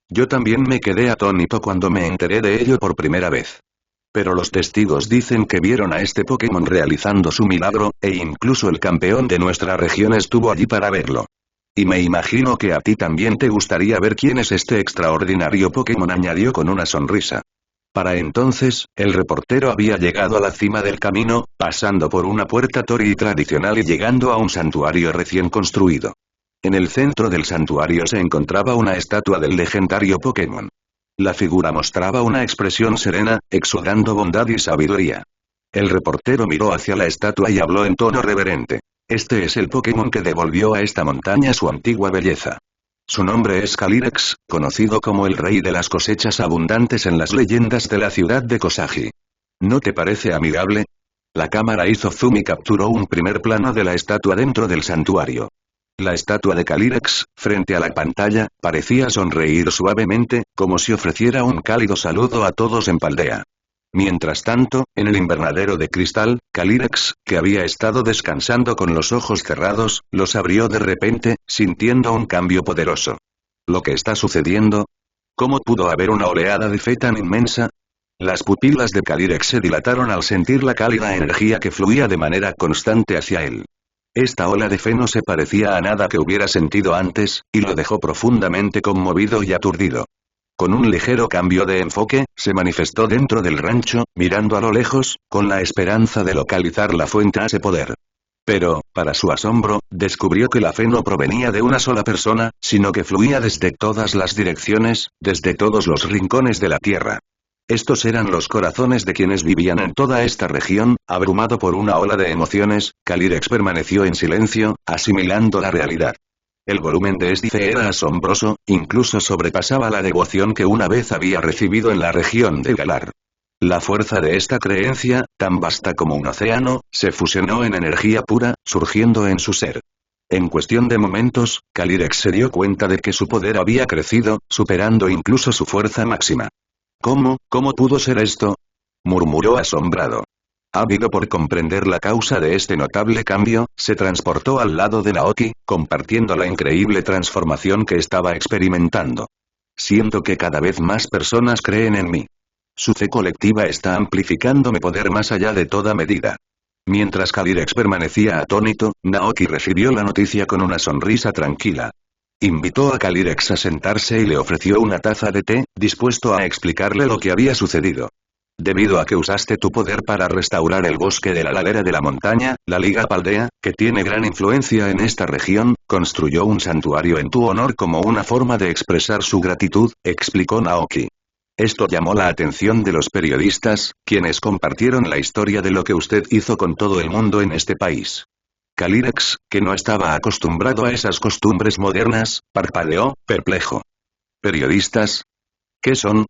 Yo también me quedé atónito cuando me enteré de ello por primera vez. Pero los testigos dicen que vieron a este Pokémon realizando su milagro, e incluso el campeón de nuestra región estuvo allí para verlo. Y me imagino que a ti también te gustaría ver quién es este extraordinario Pokémon, añadió con una sonrisa. Para entonces, el reportero había llegado a la cima del camino, pasando por una puerta torii tradicional y llegando a un santuario recién construido. En el centro del santuario se encontraba una estatua del legendario Pokémon. La figura mostraba una expresión serena, exudando bondad y sabiduría. El reportero miró hacia la estatua y habló en tono reverente. Este es el Pokémon que devolvió a esta montaña su antigua belleza. Su nombre es Calyrex, conocido como el rey de las cosechas abundantes en las leyendas de la ciudad de Kosagi. ¿No te parece amigable? La cámara hizo zoom y capturó un primer plano de la estatua dentro del santuario. La estatua de Calyrex, frente a la pantalla, parecía sonreír suavemente, como si ofreciera un cálido saludo a todos en Paldea. Mientras tanto, en el invernadero de cristal, Calyrex, que había estado descansando con los ojos cerrados, los abrió de repente, sintiendo un cambio poderoso. ¿Lo que está sucediendo? ¿Cómo pudo haber una oleada de fe tan inmensa? Las pupilas de Calyrex se dilataron al sentir la cálida energía que fluía de manera constante hacia él. Esta ola de fe no se parecía a nada que hubiera sentido antes, y lo dejó profundamente conmovido y aturdido. Con un ligero cambio de enfoque, se manifestó dentro del rancho, mirando a lo lejos, con la esperanza de localizar la fuente a ese poder. Pero, para su asombro, descubrió que la fe no provenía de una sola persona, sino que fluía desde todas las direcciones, desde todos los rincones de la tierra. Estos eran los corazones de quienes vivían en toda esta región. Abrumado por una ola de emociones, Calyrex permaneció en silencio, asimilando la realidad. El volumen de este fe era asombroso, incluso sobrepasaba la devoción que una vez había recibido en la región de Galar. La fuerza de esta creencia, tan vasta como un océano, se fusionó en energía pura, surgiendo en su ser. En cuestión de momentos, Calyrex se dio cuenta de que su poder había crecido, superando incluso su fuerza máxima. ¿Cómo pudo ser esto? Murmuró asombrado. Ávido por comprender la causa de este notable cambio, se transportó al lado de Naoki, compartiendo la increíble transformación que estaba experimentando. Siento que cada vez más personas creen en mí. Su fe colectiva está amplificando mi poder más allá de toda medida. Mientras Calyrex permanecía atónito, Naoki recibió la noticia con una sonrisa tranquila. Invitó a Calyrex a sentarse y le ofreció una taza de té, dispuesto a explicarle lo que había sucedido. Debido a que usaste tu poder para restaurar el bosque de la ladera de la montaña, la Liga Paldea, que tiene gran influencia en esta región, construyó un santuario en tu honor como una forma de expresar su gratitud, explicó Naoki. Esto llamó la atención de los periodistas, quienes compartieron la historia de lo que usted hizo con todo el mundo en este país. Calyrex, que no estaba acostumbrado a esas costumbres modernas, parpadeó, perplejo. ¿Periodistas? ¿Qué son?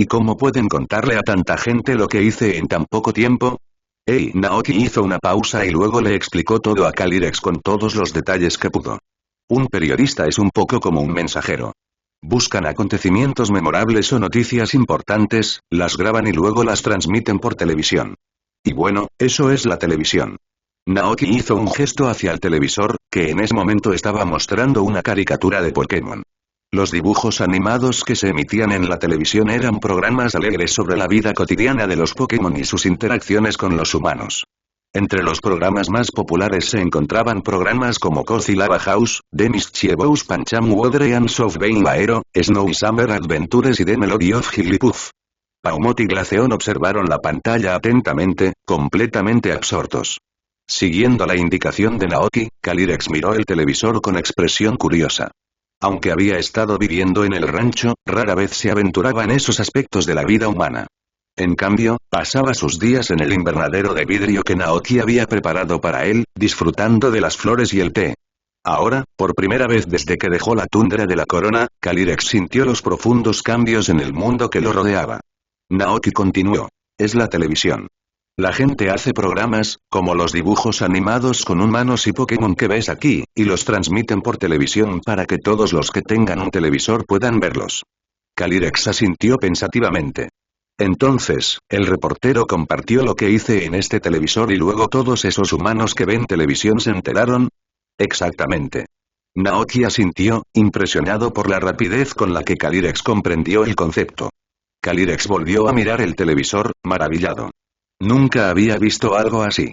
¿Y cómo pueden contarle a tanta gente lo que hice en tan poco tiempo? Naoki hizo una pausa y luego le explicó todo a Calyrex con todos los detalles que pudo. Un periodista es un poco como un mensajero. Buscan acontecimientos memorables o noticias importantes, las graban y luego las transmiten por televisión. Y bueno, eso es la televisión. Naoki hizo un gesto hacia el televisor, que en ese momento estaba mostrando una caricatura de Pokémon. Los dibujos animados que se emitían en la televisión eran programas alegres sobre la vida cotidiana de los Pokémon y sus interacciones con los humanos. Entre los programas más populares se encontraban programas como Cozy Lava House, The Mischievous Pancham Woodre and Softbane Aero, Snow Summer Adventures y The Melody of Jigglypuff. Paumot y Glaceon observaron la pantalla atentamente, completamente absortos. Siguiendo la indicación de Naoki, Calyrex miró el televisor con expresión curiosa. Aunque había estado viviendo en el rancho, rara vez se aventuraba en esos aspectos de la vida humana. En cambio, pasaba sus días en el invernadero de vidrio que Naoki había preparado para él, disfrutando de las flores y el té. Ahora, por primera vez desde que dejó la tundra de la corona, Calyrex sintió los profundos cambios en el mundo que lo rodeaba. Naoki continuó. Es la televisión. La gente hace programas, como los dibujos animados con humanos y Pokémon que ves aquí, y los transmiten por televisión para que todos los que tengan un televisor puedan verlos. Calyrex asintió pensativamente. Entonces, el reportero compartió lo que hice en este televisor y luego todos esos humanos que ven televisión se enteraron. Exactamente. Naoki asintió, impresionado por la rapidez con la que Calyrex comprendió el concepto. Calyrex volvió a mirar el televisor, maravillado. Nunca había visto algo así.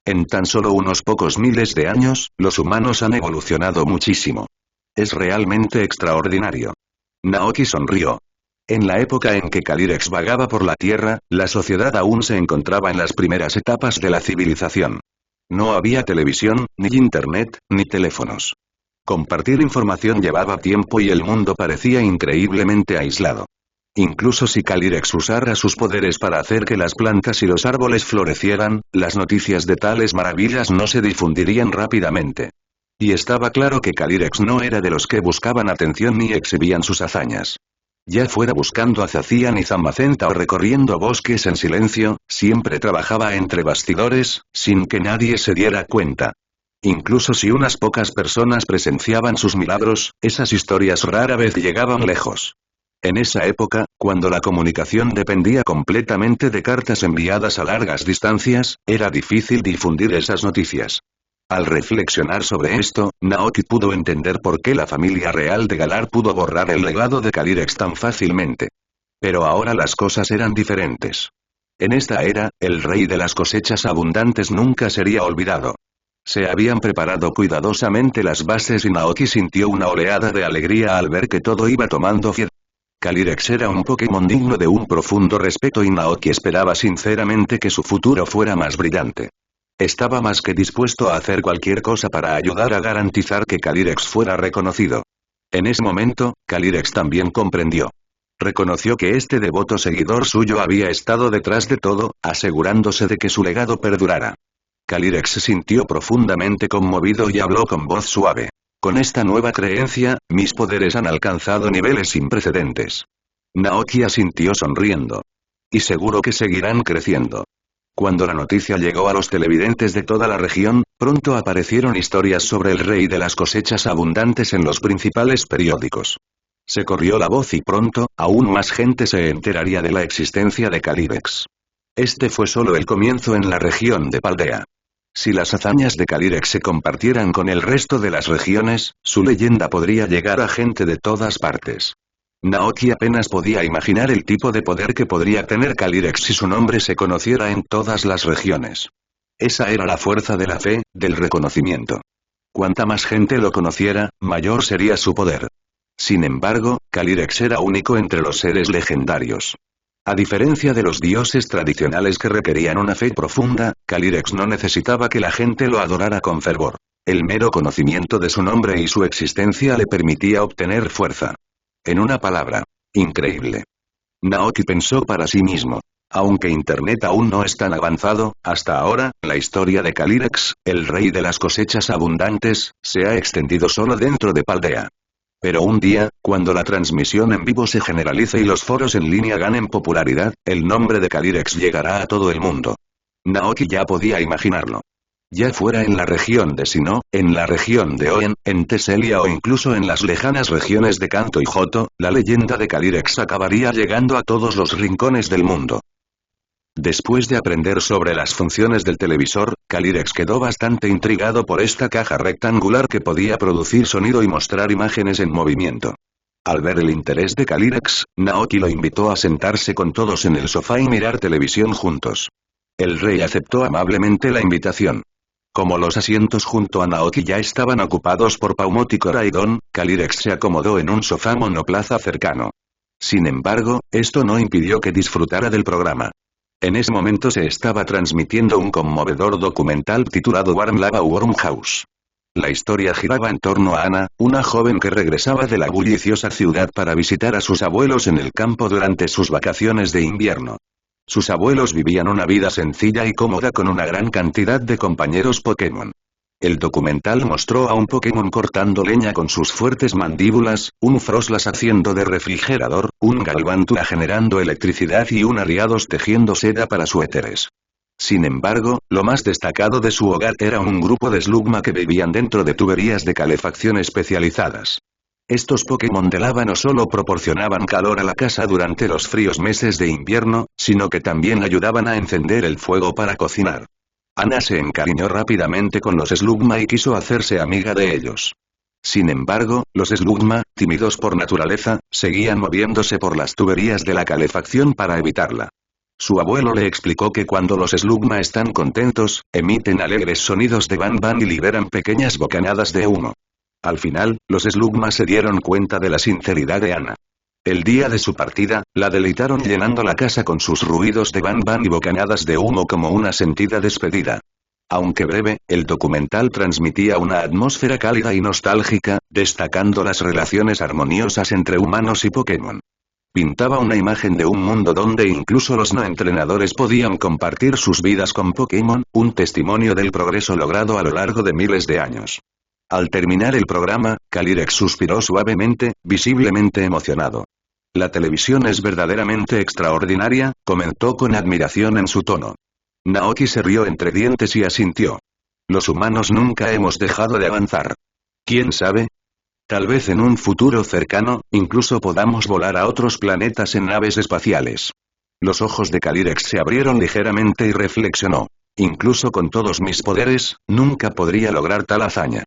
En tan solo unos pocos miles de años, los humanos han evolucionado muchísimo. Es realmente extraordinario. Naoki sonrió. En la época en que Calyrex vagaba por la Tierra, la sociedad aún se encontraba en las primeras etapas de la civilización. No había televisión, ni internet, ni teléfonos. Compartir información llevaba tiempo y el mundo parecía increíblemente aislado. Incluso si Calyrex usara sus poderes para hacer que las plantas y los árboles florecieran, las noticias de tales maravillas no se difundirían rápidamente. Y estaba claro que Calyrex no era de los que buscaban atención ni exhibían sus hazañas. Ya fuera buscando a Zacian y Zamacenta o recorriendo bosques en silencio, siempre trabajaba entre bastidores, sin que nadie se diera cuenta. Incluso si unas pocas personas presenciaban sus milagros, esas historias rara vez llegaban lejos. En esa época, cuando la comunicación dependía completamente de cartas enviadas a largas distancias, era difícil difundir esas noticias. Al reflexionar sobre esto, Naoki pudo entender por qué la familia real de Galar pudo borrar el legado de Calyrex tan fácilmente. Pero ahora las cosas eran diferentes. En esta era, el rey de las cosechas abundantes nunca sería olvidado. Se habían preparado cuidadosamente las bases y Naoki sintió una oleada de alegría al ver que todo iba tomando forma. Calyrex era un Pokémon digno de un profundo respeto y Naoki esperaba sinceramente que su futuro fuera más brillante. Estaba más que dispuesto a hacer cualquier cosa para ayudar a garantizar que Calyrex fuera reconocido. En ese momento, Calyrex también comprendió. Reconoció que este devoto seguidor suyo había estado detrás de todo, asegurándose de que su legado perdurara. Calyrex se sintió profundamente conmovido y habló con voz suave. Con esta nueva creencia, mis poderes han alcanzado niveles sin precedentes. Naoki asintió sonriendo. Y seguro que seguirán creciendo. Cuando la noticia llegó a los televidentes de toda la región, pronto aparecieron historias sobre el rey de las cosechas abundantes en los principales periódicos. Se corrió la voz y pronto, aún más gente se enteraría de la existencia de Calyrex. Este fue solo el comienzo en la región de Paldea. Si las hazañas de Calyrex se compartieran con el resto de las regiones, su leyenda podría llegar a gente de todas partes. Naoki apenas podía imaginar el tipo de poder que podría tener Calyrex si su nombre se conociera en todas las regiones. Esa era la fuerza de la fe, del reconocimiento. Cuanta más gente lo conociera, mayor sería su poder. Sin embargo, Calyrex era único entre los seres legendarios. A diferencia de los dioses tradicionales que requerían una fe profunda, Calyrex no necesitaba que la gente lo adorara con fervor. El mero conocimiento de su nombre y su existencia le permitía obtener fuerza. En una palabra, increíble. Naoki pensó para sí mismo. Aunque Internet aún no es tan avanzado, hasta ahora, la historia de Calyrex, el rey de las cosechas abundantes, se ha extendido solo dentro de Paldea. Pero un día, cuando la transmisión en vivo se generalice y los foros en línea ganen popularidad, el nombre de Calyrex llegará a todo el mundo. Naoki ya podía imaginarlo. Ya fuera en la región de Sinnoh, en la región de Hoenn, en Teselia o incluso en las lejanas regiones de Kanto y Johto, la leyenda de Calyrex acabaría llegando a todos los rincones del mundo. Después de aprender sobre las funciones del televisor, Calyrex quedó bastante intrigado por esta caja rectangular que podía producir sonido y mostrar imágenes en movimiento. Al ver el interés de Calyrex, Naoki lo invitó a sentarse con todos en el sofá y mirar televisión juntos. El rey aceptó amablemente la invitación. Como los asientos junto a Naoki ya estaban ocupados por Paumot y Koraidon, Calyrex se acomodó en un sofá monoplaza cercano. Sin embargo, esto no impidió que disfrutara del programa. En ese momento se estaba transmitiendo un conmovedor documental titulado Warm Lava Worm House. La historia giraba en torno a Anna, una joven que regresaba de la bulliciosa ciudad para visitar a sus abuelos en el campo durante sus vacaciones de invierno. Sus abuelos vivían una vida sencilla y cómoda con una gran cantidad de compañeros Pokémon. El documental mostró a un Pokémon cortando leña con sus fuertes mandíbulas, un Froslas haciendo de refrigerador, un Galvantula generando electricidad y un Ariados tejiendo seda para suéteres. Sin embargo, lo más destacado de su hogar era un grupo de Slugma que vivían dentro de tuberías de calefacción especializadas. Estos Pokémon de lava no solo proporcionaban calor a la casa durante los fríos meses de invierno, sino que también ayudaban a encender el fuego para cocinar. Anna se encariñó rápidamente con los Slugma y quiso hacerse amiga de ellos. Sin embargo, los Slugma, tímidos por naturaleza, seguían moviéndose por las tuberías de la calefacción para evitarla. Su abuelo le explicó que cuando los Slugma están contentos, emiten alegres sonidos de ban ban y liberan pequeñas bocanadas de humo. Al final, los Slugma se dieron cuenta de la sinceridad de Anna. El día de su partida, la deleitaron llenando la casa con sus ruidos de ban ban y bocanadas de humo como una sentida despedida. Aunque breve, el documental transmitía una atmósfera cálida y nostálgica, destacando las relaciones armoniosas entre humanos y Pokémon. Pintaba una imagen de un mundo donde incluso los no entrenadores podían compartir sus vidas con Pokémon, un testimonio del progreso logrado a lo largo de miles de años. Al terminar el programa, Calyrex suspiró suavemente, visiblemente emocionado. La televisión es verdaderamente extraordinaria, comentó con admiración en su tono. Naoki se rió entre dientes y asintió. Los humanos nunca hemos dejado de avanzar. ¿Quién sabe? Tal vez en un futuro cercano, incluso podamos volar a otros planetas en naves espaciales. Los ojos de Calyrex se abrieron ligeramente y reflexionó. Incluso con todos mis poderes, nunca podría lograr tal hazaña.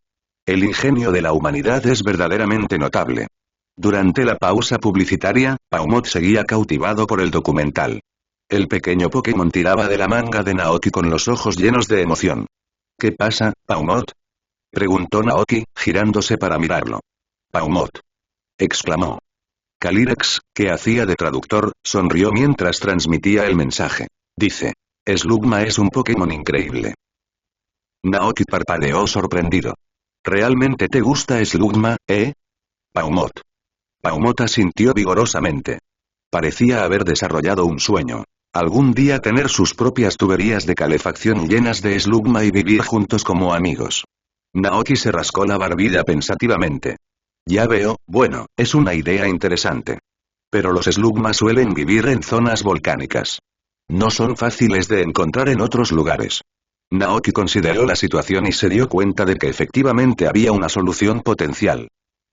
El ingenio de la humanidad es verdaderamente notable. Durante la pausa publicitaria, Paumot seguía cautivado por el documental. El pequeño Pokémon tiraba de la manga de Naoki con los ojos llenos de emoción. ¿Qué pasa, Paumot? Preguntó Naoki, girándose para mirarlo. Paumot. Exclamó. Calyrex, que hacía de traductor, sonrió mientras transmitía el mensaje. Dice. Slugma es un Pokémon increíble. Naoki parpadeó sorprendido. ¿Realmente te gusta Slugma, Paumot. Paumot asintió vigorosamente. Parecía haber desarrollado un sueño. Algún día tener sus propias tuberías de calefacción llenas de Slugma y vivir juntos como amigos. Naoki se rascó la barbilla pensativamente. Ya veo, bueno, es una idea interesante. Pero los Slugma suelen vivir en zonas volcánicas. No son fáciles de encontrar en otros lugares. Naoki consideró la situación y se dio cuenta de que efectivamente había una solución potencial.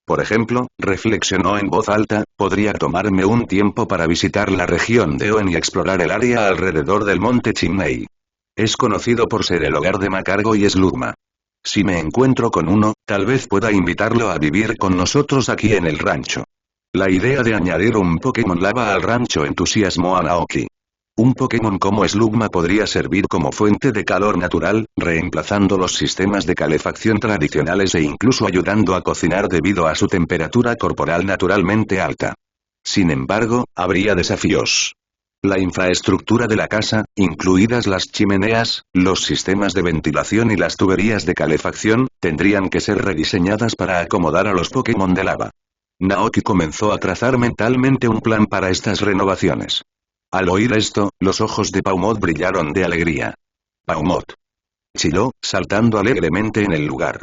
Por ejemplo, reflexionó en voz alta, podría tomarme un tiempo para visitar la región de Oen y explorar el área alrededor del monte Chimney. Es conocido por ser el hogar de Macargo y Slugma. Si me encuentro con uno, tal vez pueda invitarlo a vivir con nosotros aquí en el rancho. La idea de añadir un Pokémon lava al rancho entusiasmó a Naoki. Un Pokémon como Slugma podría servir como fuente de calor natural, reemplazando los sistemas de calefacción tradicionales e incluso ayudando a cocinar debido a su temperatura corporal naturalmente alta. Sin embargo, habría desafíos. La infraestructura de la casa, incluidas las chimeneas, los sistemas de ventilación y las tuberías de calefacción, tendrían que ser rediseñadas para acomodar a los Pokémon de lava. Naoki comenzó a trazar mentalmente un plan para estas renovaciones. Al oír esto, los ojos de Paumot brillaron de alegría. Paumot. Chilló, saltando alegremente en el lugar.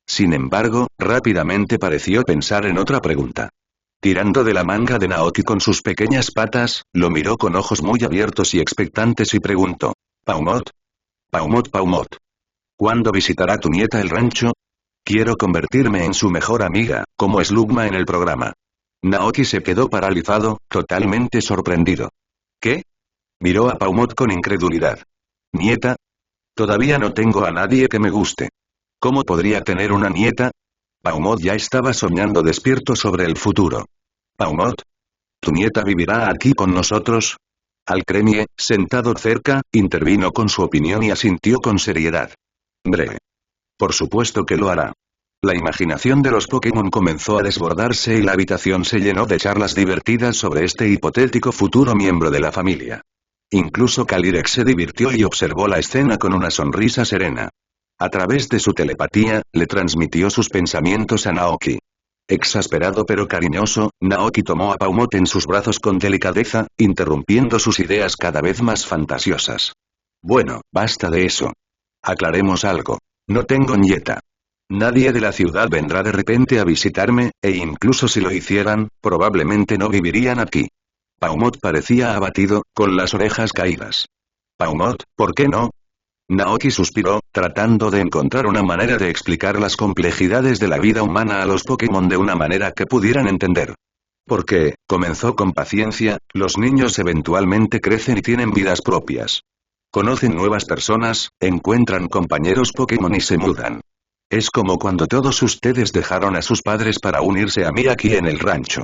Sin embargo, rápidamente pareció pensar en otra pregunta. Tirando de la manga de Naoki con sus pequeñas patas, lo miró con ojos muy abiertos y expectantes y preguntó. Paumot. Paumot, Paumot. ¿Cuándo visitará tu nieta el rancho? Quiero convertirme en su mejor amiga, como Slugma en el programa. Naoki se quedó paralizado, totalmente sorprendido. ¿Qué? Miró a Paumot con incredulidad. ¿Nieta? Todavía no tengo a nadie que me guste. ¿Cómo podría tener una nieta? Paumot ya estaba soñando despierto sobre el futuro. Paumot. ¿Tu nieta vivirá aquí con nosotros? Alcremie, sentado cerca, intervino con su opinión y asintió con seriedad. Bre. Por supuesto que lo hará. La imaginación de los Pokémon comenzó a desbordarse y la habitación se llenó de charlas divertidas sobre este hipotético futuro miembro de la familia. Incluso Calyrex se divirtió y observó la escena con una sonrisa serena. A través de su telepatía, le transmitió sus pensamientos a Naoki. Exasperado pero cariñoso, Naoki tomó a Paumot en sus brazos con delicadeza, interrumpiendo sus ideas cada vez más fantasiosas. Bueno, basta de eso. Aclaremos algo. No tengo nieta. Nadie de la ciudad vendrá de repente a visitarme, e incluso si lo hicieran, probablemente no vivirían aquí. Paumot parecía abatido, con las orejas caídas. Paumot, ¿por qué no? Naoki suspiró, tratando de encontrar una manera de explicar las complejidades de la vida humana a los Pokémon de una manera que pudieran entender. Porque, comenzó con paciencia, los niños eventualmente crecen y tienen vidas propias. Conocen nuevas personas, encuentran compañeros Pokémon y se mudan. Es como cuando todos ustedes dejaron a sus padres para unirse a mí aquí en el rancho.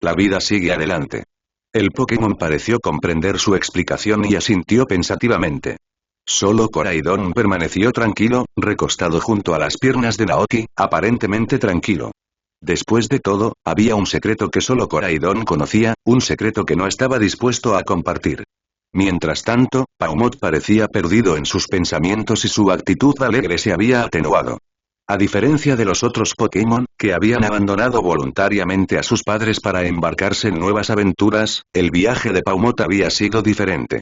La vida sigue adelante. El Pokémon pareció comprender su explicación y asintió pensativamente. Solo Koraidon permaneció tranquilo, recostado junto a las piernas de Naoki, aparentemente tranquilo. Después de todo, había un secreto que solo Koraidon conocía, un secreto que no estaba dispuesto a compartir. Mientras tanto, Paumot parecía perdido en sus pensamientos y su actitud alegre se había atenuado. A diferencia de los otros Pokémon, que habían abandonado voluntariamente a sus padres para embarcarse en nuevas aventuras, el viaje de Paumot había sido diferente.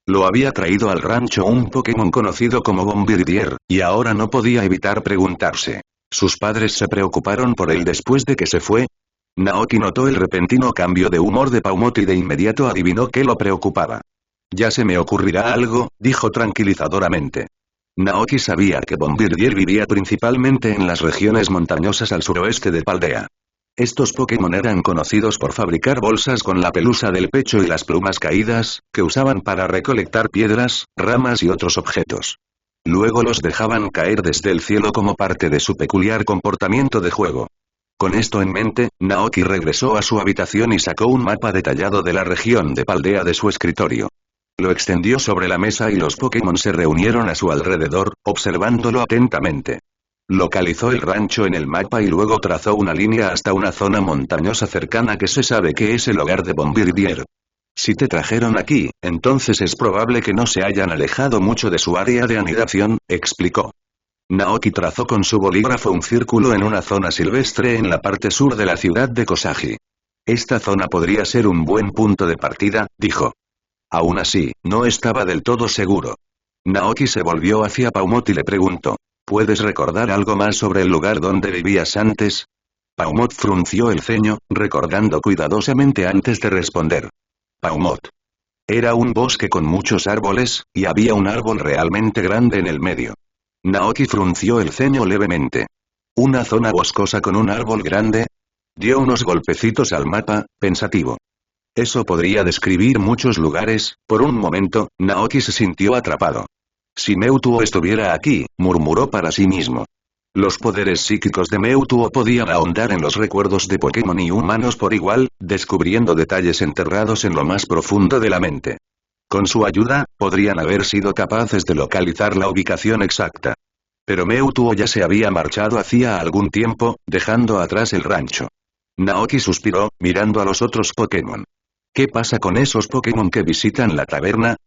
Lo había traído al rancho un Pokémon conocido como Bombirdier, y ahora no podía evitar preguntarse. ¿Sus padres se preocuparon por él después de que se fue? Naoki notó el repentino cambio de humor de Paumot y de inmediato adivinó qué lo preocupaba. Ya se me ocurrirá algo, dijo tranquilizadoramente. Naoki sabía que Bombardier vivía principalmente en las regiones montañosas al suroeste de Paldea. Estos Pokémon eran conocidos por fabricar bolsas con la pelusa del pecho y las plumas caídas, que usaban para recolectar piedras, ramas y otros objetos. Luego los dejaban caer desde el cielo como parte de su peculiar comportamiento de juego. Con esto en mente, Naoki regresó a su habitación y sacó un mapa detallado de la región de Paldea de su escritorio. Lo extendió sobre la mesa y los Pokémon se reunieron a su alrededor, observándolo atentamente. Localizó el rancho en el mapa y luego trazó una línea hasta una zona montañosa cercana que se sabe que es el hogar de Bombardier. Si te trajeron aquí, entonces es probable que no se hayan alejado mucho de su área de anidación, explicó. Naoki trazó con su bolígrafo un círculo en una zona silvestre en la parte sur de la ciudad de Kosagi. Esta zona podría ser un buen punto de partida, dijo. Aún así, no estaba del todo seguro. Naoki se volvió hacia Paumot y le preguntó. ¿Puedes recordar algo más sobre el lugar donde vivías antes? Paumot frunció el ceño, recordando cuidadosamente antes de responder. Paumot. Era un bosque con muchos árboles, y había un árbol realmente grande en el medio. Naoki frunció el ceño levemente. ¿Una zona boscosa con un árbol grande? Dio unos golpecitos al mapa, pensativo. Eso podría describir muchos lugares. Por un momento, Naoki se sintió atrapado. Si Mewtwo estuviera aquí, murmuró para sí mismo. Los poderes psíquicos de Mewtwo podían ahondar en los recuerdos de Pokémon y humanos por igual, descubriendo detalles enterrados en lo más profundo de la mente. Con su ayuda, podrían haber sido capaces de localizar la ubicación exacta. Pero Mewtwo ya se había marchado hacía algún tiempo, dejando atrás el rancho. Naoki suspiró, mirando a los otros Pokémon. ¿Qué pasa con esos Pokémon que visitan la taberna?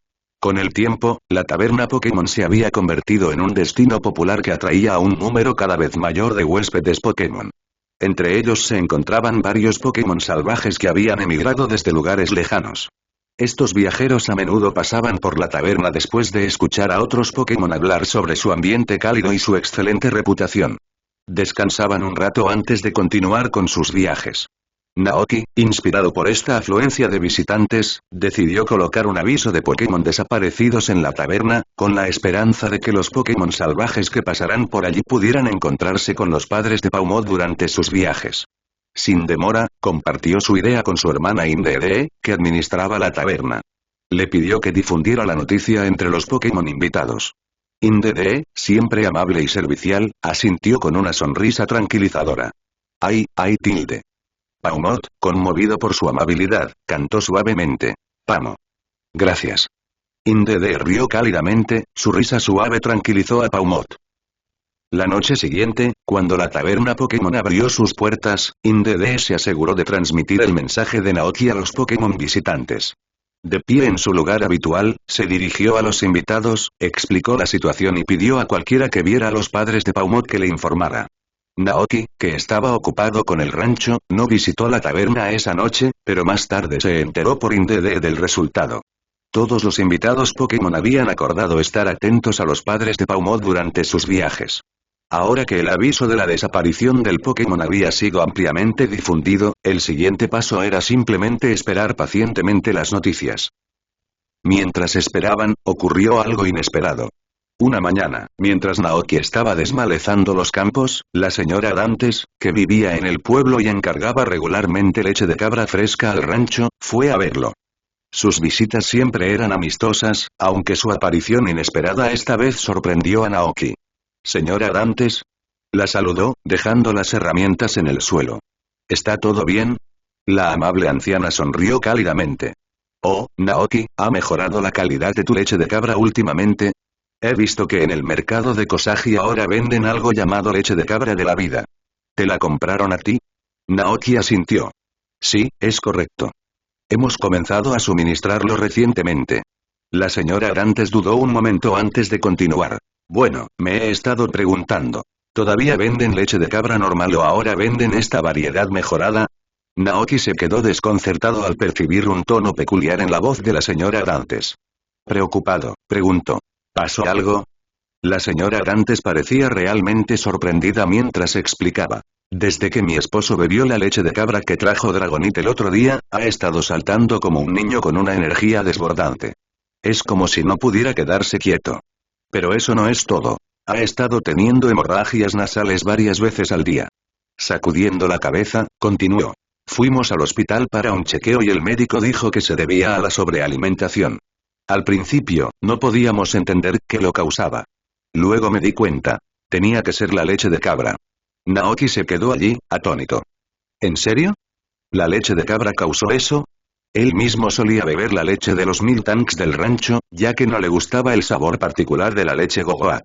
Con el tiempo, la taberna Pokémon se había convertido en un destino popular que atraía a un número cada vez mayor de huéspedes Pokémon. Entre ellos se encontraban varios Pokémon salvajes que habían emigrado desde lugares lejanos. Estos viajeros a menudo pasaban por la taberna después de escuchar a otros Pokémon hablar sobre su ambiente cálido y su excelente reputación. Descansaban un rato antes de continuar con sus viajes. Naoki, inspirado por esta afluencia de visitantes, decidió colocar un aviso de Pokémon desaparecidos en la taberna, con la esperanza de que los Pokémon salvajes que pasarán por allí pudieran encontrarse con los padres de Paumot durante sus viajes. Sin demora, compartió su idea con su hermana Indee, que administraba la taberna. Le pidió que difundiera la noticia entre los Pokémon invitados. Indee, siempre amable y servicial, asintió con una sonrisa tranquilizadora. ¡Ay, tilde! Paumot, conmovido por su amabilidad, cantó suavemente. Pamo. Gracias. Indee rió cálidamente, su risa suave tranquilizó a Paumot. La noche siguiente, cuando la taberna Pokémon abrió sus puertas, Indee se aseguró de transmitir el mensaje de Naoki a los Pokémon visitantes. De pie en su lugar habitual, se dirigió a los invitados, explicó la situación y pidió a cualquiera que viera a los padres de Paumot que le informara. Naoki, que estaba ocupado con el rancho, no visitó la taberna esa noche, pero más tarde se enteró por Indee del resultado. Todos los invitados Pokémon habían acordado estar atentos a los padres de Paumot durante sus viajes. Ahora que el aviso de la desaparición del Pokémon había sido ampliamente difundido, el siguiente paso era simplemente esperar pacientemente las noticias. Mientras esperaban, ocurrió algo inesperado. Una mañana, mientras Naoki estaba desmalezando los campos, la señora Dantes, que vivía en el pueblo y encargaba regularmente leche de cabra fresca al rancho, fue a verlo. Sus visitas siempre eran amistosas, aunque su aparición inesperada esta vez sorprendió a Naoki. «Señora Dantes». La saludó, dejando las herramientas en el suelo. «¿Está todo bien?». La amable anciana sonrió cálidamente. «Oh, Naoki, ¿ha mejorado la calidad de tu leche de cabra últimamente? He visto que en el mercado de Kosagi ahora venden algo llamado leche de cabra de la vida. ¿Te la compraron a ti?». Naoki asintió. «Sí, es correcto. Hemos comenzado a suministrarlo recientemente». La señora Dantes dudó un momento antes de continuar. «Bueno, me he estado preguntando. ¿Todavía venden leche de cabra normal o ahora venden esta variedad mejorada?». Naoki se quedó desconcertado al percibir un tono peculiar en la voz de la señora Dantes. Preocupado, preguntó. «¿Pasó algo?». La señora Arantes parecía realmente sorprendida mientras explicaba. Desde que mi esposo bebió la leche de cabra que trajo Dragonite el otro día, ha estado saltando como un niño con una energía desbordante. Es como si no pudiera quedarse quieto. Pero eso no es todo. Ha estado teniendo hemorragias nasales varias veces al día. Sacudiendo la cabeza, continuó. Fuimos al hospital para un chequeo y el médico dijo que se debía a la sobrealimentación. Al principio, no podíamos entender qué lo causaba. Luego me di cuenta. Tenía que ser la leche de cabra. Naoki se quedó allí, atónito. ¿En serio? ¿La leche de cabra causó eso? Él mismo solía beber la leche de los Miltanks del rancho, ya que no le gustaba el sabor particular de la leche Gogoat.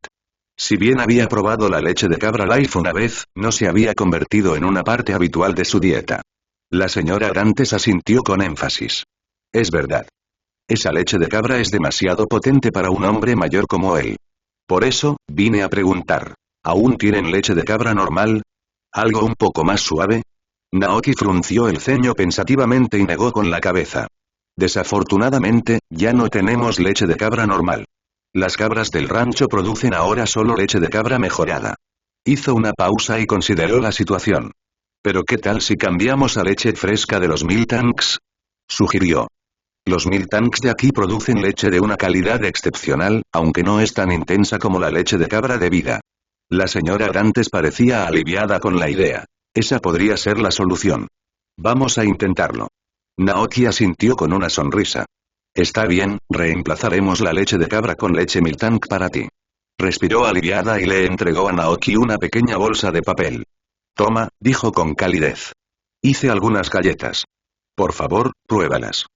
Si bien había probado la leche de cabra Life una vez, no se había convertido en una parte habitual de su dieta. La señora Arantes asintió con énfasis. Es verdad. Esa leche de cabra es demasiado potente para un hombre mayor como él. Por eso, vine a preguntar. ¿Aún tienen leche de cabra normal? ¿Algo un poco más suave? Naoki frunció el ceño pensativamente y negó con la cabeza. Desafortunadamente, ya no tenemos leche de cabra normal. Las cabras del rancho producen ahora solo leche de cabra mejorada. Hizo una pausa y consideró la situación. ¿Pero qué tal si cambiamos a leche fresca de los Miltanks? Sugirió. Los Miltanks de aquí producen leche de una calidad excepcional, aunque no es tan intensa como la leche de cabra de vida. La señora Arantes parecía aliviada con la idea. Esa podría ser la solución. Vamos a intentarlo. Naoki asintió con una sonrisa. Está bien, reemplazaremos la leche de cabra con leche Miltank para ti. Respiró aliviada y le entregó a Naoki una pequeña bolsa de papel. Toma, dijo con calidez. Hice algunas galletas. Por favor, pruébalas.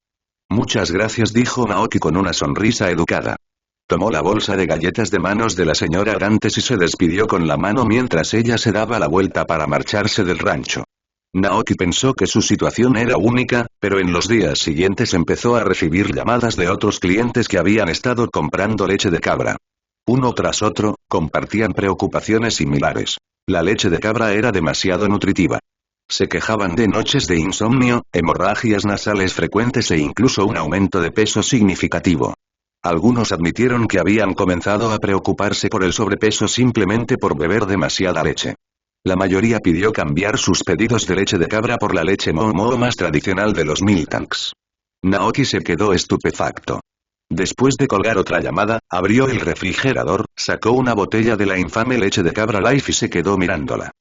Muchas gracias, dijo Naoki con una sonrisa educada. Tomó la bolsa de galletas de manos de la señora Arantes y se despidió con la mano mientras ella se daba la vuelta para marcharse del rancho. Naoki pensó que su situación era única, pero en los días siguientes empezó a recibir llamadas de otros clientes que habían estado comprando leche de cabra. Uno tras otro, compartían preocupaciones similares. La leche de cabra era demasiado nutritiva. Se quejaban de noches de insomnio, hemorragias nasales frecuentes e incluso un aumento de peso significativo. Algunos admitieron que habían comenzado a preocuparse por el sobrepeso simplemente por beber demasiada leche. La mayoría pidió cambiar sus pedidos de leche de cabra por la leche Moo más tradicional de los Miltanks. Naoki se quedó estupefacto. Después de colgar otra llamada, abrió el refrigerador, sacó una botella de la infame leche de cabra Life y se quedó mirándola.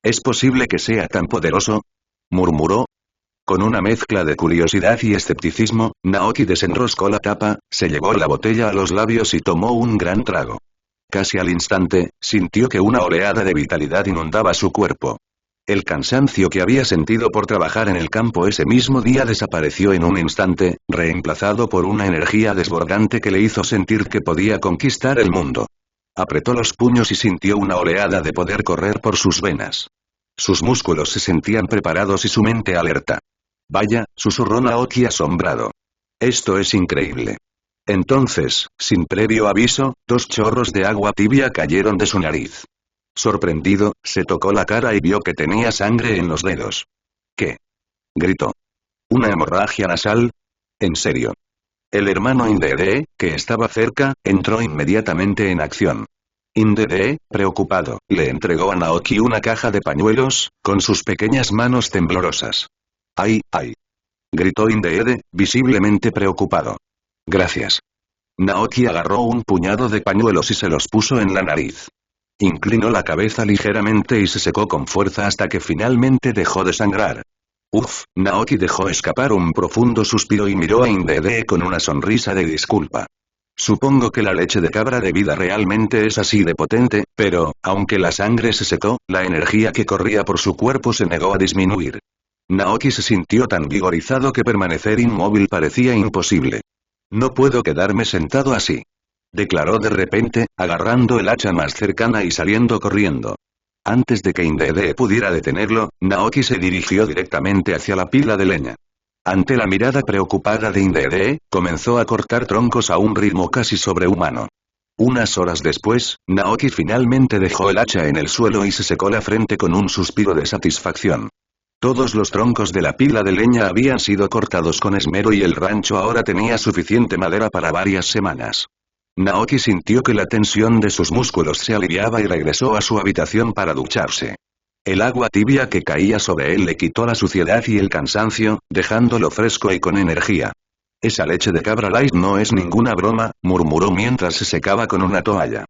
¿Es posible que sea tan poderoso?, murmuró. Con una mezcla de curiosidad y escepticismo, Naoki desenroscó la tapa, se llevó la botella a los labios y tomó un gran trago. Casi al instante, sintió que una oleada de vitalidad inundaba su cuerpo. El cansancio que había sentido por trabajar en el campo ese mismo día desapareció en un instante, reemplazado por una energía desbordante que le hizo sentir que podía conquistar el mundo. Apretó los puños y sintió una oleada de poder correr por sus venas. Sus músculos se sentían preparados y su mente alerta. Vaya, susurró Naoki asombrado. Esto es increíble. Entonces, sin previo aviso, 2 chorros de agua tibia cayeron de su nariz. Sorprendido, se tocó la cara y vio que tenía sangre en los dedos. ¿Qué?, gritó. ¿Una hemorragia nasal? ¿En serio? El hermano Indede, que estaba cerca, entró inmediatamente en acción. Indede, preocupado, le entregó a Naoki una caja de pañuelos, con sus pequeñas manos temblorosas. ¡Ay, ay! Gritó Indede, visiblemente preocupado. Gracias. Naoki agarró un puñado de pañuelos y se los puso en la nariz. Inclinó la cabeza ligeramente y se secó con fuerza hasta que finalmente dejó de sangrar. Uf, Naoki dejó escapar un profundo suspiro y miró a Indede con una sonrisa de disculpa. Supongo que la leche de cabra de vida realmente es así de potente, pero, aunque la sangre se secó, la energía que corría por su cuerpo se negó a disminuir. Naoki se sintió tan vigorizado que permanecer inmóvil parecía imposible. No puedo quedarme sentado así, declaró de repente, agarrando el hacha más cercana y saliendo corriendo. Antes de que Indede pudiera detenerlo, Naoki se dirigió directamente hacia la pila de leña. Ante la mirada preocupada de Indede, comenzó a cortar troncos a un ritmo casi sobrehumano. Unas horas después, Naoki finalmente dejó el hacha en el suelo y se secó la frente con un suspiro de satisfacción. Todos los troncos de la pila de leña habían sido cortados con esmero y el rancho ahora tenía suficiente madera para varias semanas. Naoki sintió que la tensión de sus músculos se aliviaba y regresó a su habitación para ducharse. El agua tibia que caía sobre él le quitó la suciedad y el cansancio, dejándolo fresco y con energía. Esa leche de cabra light no es ninguna broma, murmuró mientras se secaba con una toalla.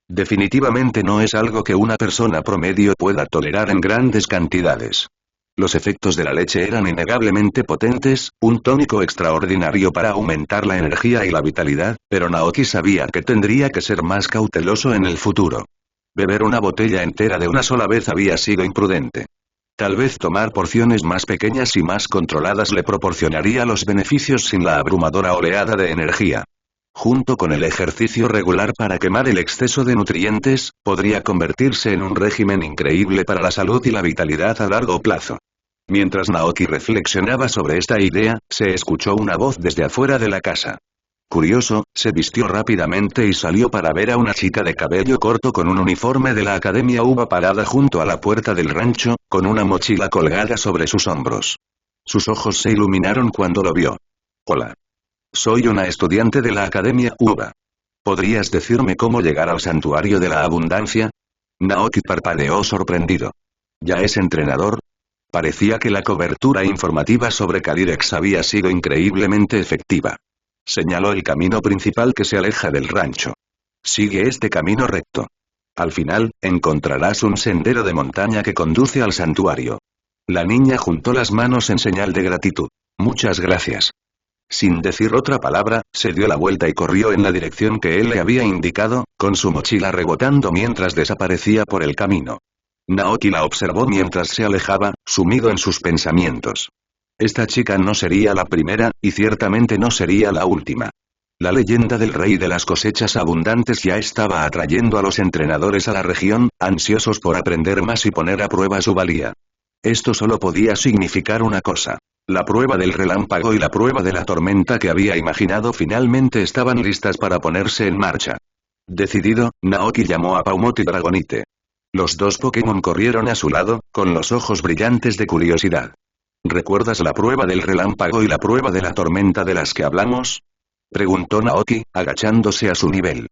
Definitivamente no es algo que una persona promedio pueda tolerar en grandes cantidades. Los efectos de la leche eran innegablemente potentes, un tónico extraordinario para aumentar la energía y la vitalidad, pero Naoki sabía que tendría que ser más cauteloso en el futuro. Beber una botella entera de una sola vez había sido imprudente. Tal vez tomar porciones más pequeñas y más controladas le proporcionaría los beneficios sin la abrumadora oleada de energía. Junto con el ejercicio regular para quemar el exceso de nutrientes, podría convertirse en un régimen increíble para la salud y la vitalidad a largo plazo. Mientras Naoki reflexionaba sobre esta idea, se escuchó una voz desde afuera de la casa. Curioso, se vistió rápidamente y salió para ver a una chica de cabello corto con un uniforme de la Academia Uva parada junto a la puerta del rancho, con una mochila colgada sobre sus hombros. Sus ojos se iluminaron cuando lo vio. Hola. Soy una estudiante de la Academia Uva. ¿Podrías decirme cómo llegar al santuario de la abundancia? Naoki parpadeó sorprendido. ¿Ya es entrenador? Parecía que la cobertura informativa sobre Calyrex había sido increíblemente efectiva. Señaló el camino principal que se aleja del rancho. Sigue este camino recto. Al final, encontrarás un sendero de montaña que conduce al santuario. La niña juntó las manos en señal de gratitud. Muchas gracias. Sin decir otra palabra, se dio la vuelta y corrió en la dirección que él le había indicado, con su mochila rebotando mientras desaparecía por el camino. Naoki la observó mientras se alejaba, sumido en sus pensamientos. Esta chica no sería la primera, y ciertamente no sería la última. La leyenda del rey de las cosechas abundantes ya estaba atrayendo a los entrenadores a la región, ansiosos por aprender más y poner a prueba su valía. Esto solo podía significar una cosa. La prueba del relámpago y la prueba de la tormenta que había imaginado finalmente estaban listas para ponerse en marcha. Decidido, Naoki llamó a Paumot y Dragonite. Los dos Pokémon corrieron a su lado, con los ojos brillantes de curiosidad. ¿Recuerdas la prueba del relámpago y la prueba de la tormenta de las que hablamos? Preguntó Naoki, agachándose a su nivel.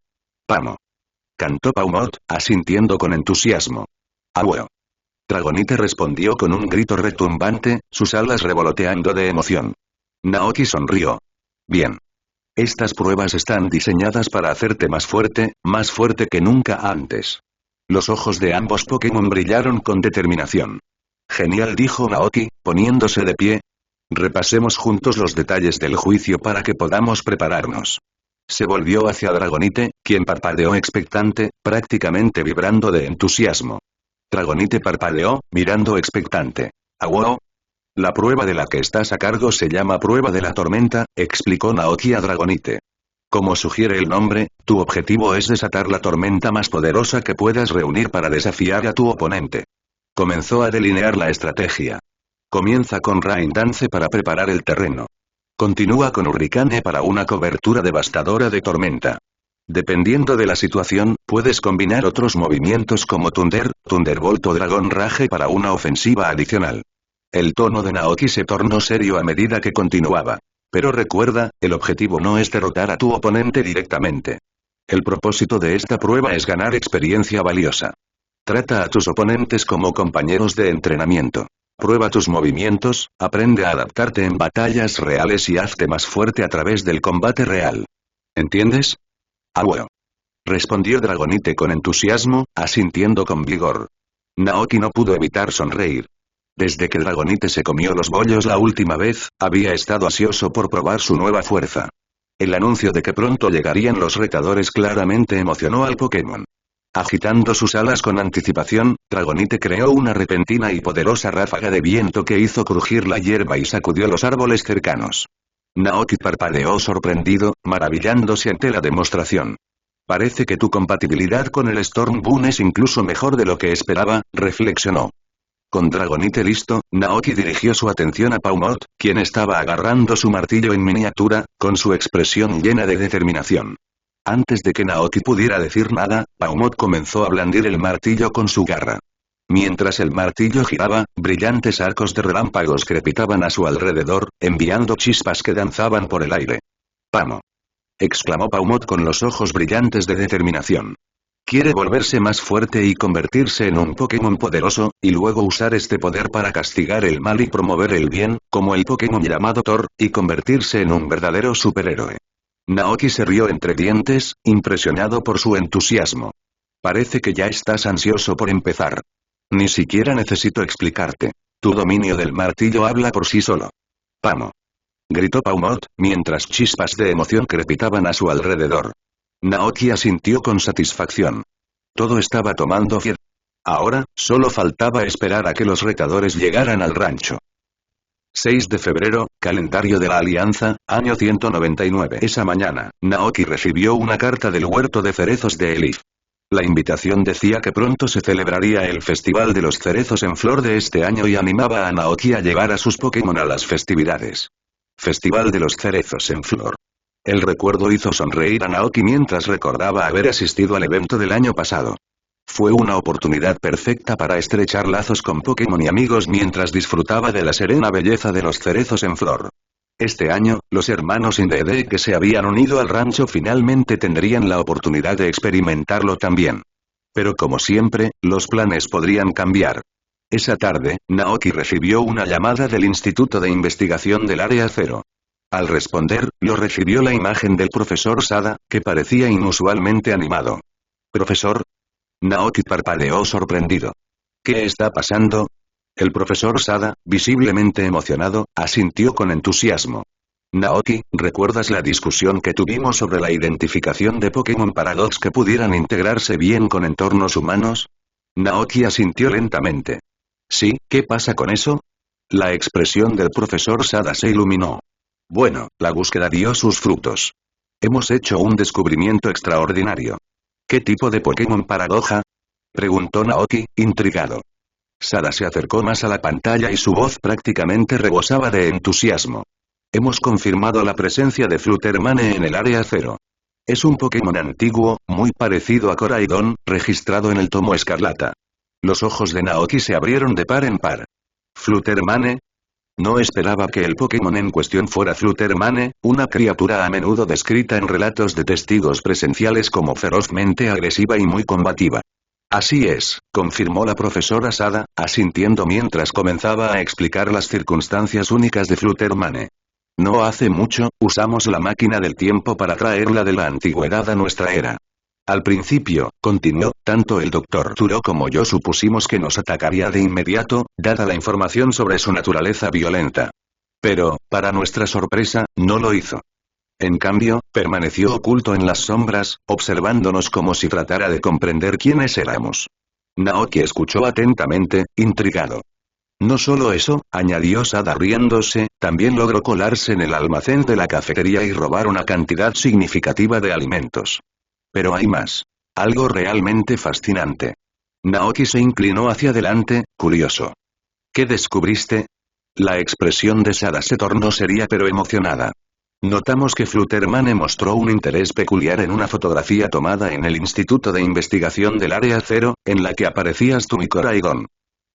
Pamo. Cantó Paumot, asintiendo con entusiasmo. Abuelo. Dragonite respondió con un grito retumbante, sus alas revoloteando de emoción. Naoki sonrió. Bien. Estas pruebas están diseñadas para hacerte más fuerte que nunca antes. Los ojos de ambos Pokémon brillaron con determinación. Genial, dijo Naoki, poniéndose de pie. Repasemos juntos los detalles del juicio para que podamos prepararnos. Se volvió hacia Dragonite, quien parpadeó expectante, prácticamente vibrando de entusiasmo. Dragonite parpadeó, mirando expectante. «¿Aguao? La prueba de la que estás a cargo se llama prueba de la tormenta», explicó Naoki a Dragonite. Como sugiere el nombre, tu objetivo es desatar la tormenta más poderosa que puedas reunir para desafiar a tu oponente. Comenzó a delinear la estrategia. Comienza con Rain Dance para preparar el terreno. Continúa con Hurricane para una cobertura devastadora de tormenta. Dependiendo de la situación, puedes combinar otros movimientos como Thunder, Thunderbolt o Dragón Rage para una ofensiva adicional. El tono de Naoki se tornó serio a medida que continuaba. Pero recuerda, el objetivo no es derrotar a tu oponente directamente. El propósito de esta prueba es ganar experiencia valiosa. Trata a tus oponentes como compañeros de entrenamiento. Prueba tus movimientos, aprende a adaptarte en batallas reales y hazte más fuerte a través del combate real. ¿Entiendes? Abuelo. Respondió Dragonite con entusiasmo, asintiendo con vigor. Naoki no pudo evitar sonreír. Desde que Dragonite se comió los bollos la última vez, había estado ansioso por probar su nueva fuerza. El anuncio de que pronto llegarían los retadores claramente emocionó al Pokémon. Agitando sus alas con anticipación, Dragonite creó una repentina y poderosa ráfaga de viento que hizo crujir la hierba y sacudió los árboles cercanos. Naoki parpadeó sorprendido, maravillándose ante la demostración. Parece que tu compatibilidad con el Storm Boom es incluso mejor de lo que esperaba, reflexionó. Con Dragonite listo, Naoki dirigió su atención a Paumot, quien estaba agarrando su martillo en miniatura, con su expresión llena de determinación. Antes de que Naoki pudiera decir nada, Paumot comenzó a blandir el martillo con su garra. Mientras el martillo giraba, brillantes arcos de relámpagos crepitaban a su alrededor, enviando chispas que danzaban por el aire. Pamo. exclamó Paumot con los ojos brillantes de determinación. Quiere volverse más fuerte y convertirse en un Pokémon poderoso, y luego usar este poder para castigar el mal y promover el bien, como el Pokémon llamado Thor, y convertirse en un verdadero superhéroe. Naoki se rió entre dientes, impresionado por su entusiasmo. Parece que ya estás ansioso por empezar. Ni siquiera necesito explicarte. Tu dominio del martillo habla por sí solo. ¡Vamos!, gritó Paumot, mientras chispas de emoción crepitaban a su alrededor. Naoki asintió con satisfacción. Todo estaba tomando forma. Ahora, solo faltaba esperar a que los retadores llegaran al rancho. 6 de febrero, calendario de la Alianza, año 199. Esa mañana, Naoki recibió una carta del huerto de cerezos de Elif. La invitación decía que pronto se celebraría el Festival de los Cerezos en Flor de este año y animaba a Naoki a llevar a sus Pokémon a las festividades. Festival de los Cerezos en Flor. El recuerdo hizo sonreír a Naoki mientras recordaba haber asistido al evento del año pasado. Fue una oportunidad perfecta para estrechar lazos con Pokémon y amigos mientras disfrutaba de la serena belleza de los cerezos en flor. Este año, los hermanos Indede que se habían unido al rancho finalmente tendrían la oportunidad de experimentarlo también. Pero como siempre, los planes podrían cambiar. Esa tarde, Naoki recibió una llamada del Instituto de Investigación del Área 0. Al responder, lo recibió la imagen del profesor Sada, que parecía inusualmente animado. ¿Profesor? Naoki parpadeó sorprendido. ¿Qué está pasando? El profesor Sada, visiblemente emocionado, asintió con entusiasmo. Naoki, ¿recuerdas la discusión que tuvimos sobre la identificación de Pokémon Paradox que pudieran integrarse bien con entornos humanos? Naoki asintió lentamente. Sí, ¿qué pasa con eso? La expresión del profesor Sada se iluminó. Bueno, la búsqueda dio sus frutos. Hemos hecho un descubrimiento extraordinario. ¿Qué tipo de Pokémon paradoja? Preguntó Naoki, intrigado. Sada se acercó más a la pantalla y su voz prácticamente rebosaba de entusiasmo. Hemos confirmado la presencia de Fluttermane en el Área 0. Es un Pokémon antiguo, muy parecido a Coraidon, registrado en el tomo Escarlata. Los ojos de Naoki se abrieron de par en par. ¿Fluttermane? No esperaba que el Pokémon en cuestión fuera Fluttermane, una criatura a menudo descrita en relatos de testigos presenciales como ferozmente agresiva y muy combativa. Así es, confirmó la profesora Sada, asintiendo mientras comenzaba a explicar las circunstancias únicas de Fluttermane. No hace mucho, usamos la máquina del tiempo para traerla de la antigüedad a nuestra era. Al principio, continuó, tanto el Dr. Turo como yo supusimos que nos atacaría de inmediato, dada la información sobre su naturaleza violenta. Pero, para nuestra sorpresa, no lo hizo. En cambio, permaneció oculto en las sombras, observándonos como si tratara de comprender quiénes éramos. Naoki escuchó atentamente, intrigado. No solo eso, añadió Sada riéndose, también logró colarse en el almacén de la cafetería y robar una cantidad significativa de alimentos. Pero hay más. Algo realmente fascinante. Naoki se inclinó hacia adelante, curioso. ¿Qué descubriste? La expresión de Sada se tornó seria pero emocionada. Notamos que Fluttermane mostró un interés peculiar en una fotografía tomada en el Instituto de Investigación del Área 0, en la que aparecías tú y Coraidon.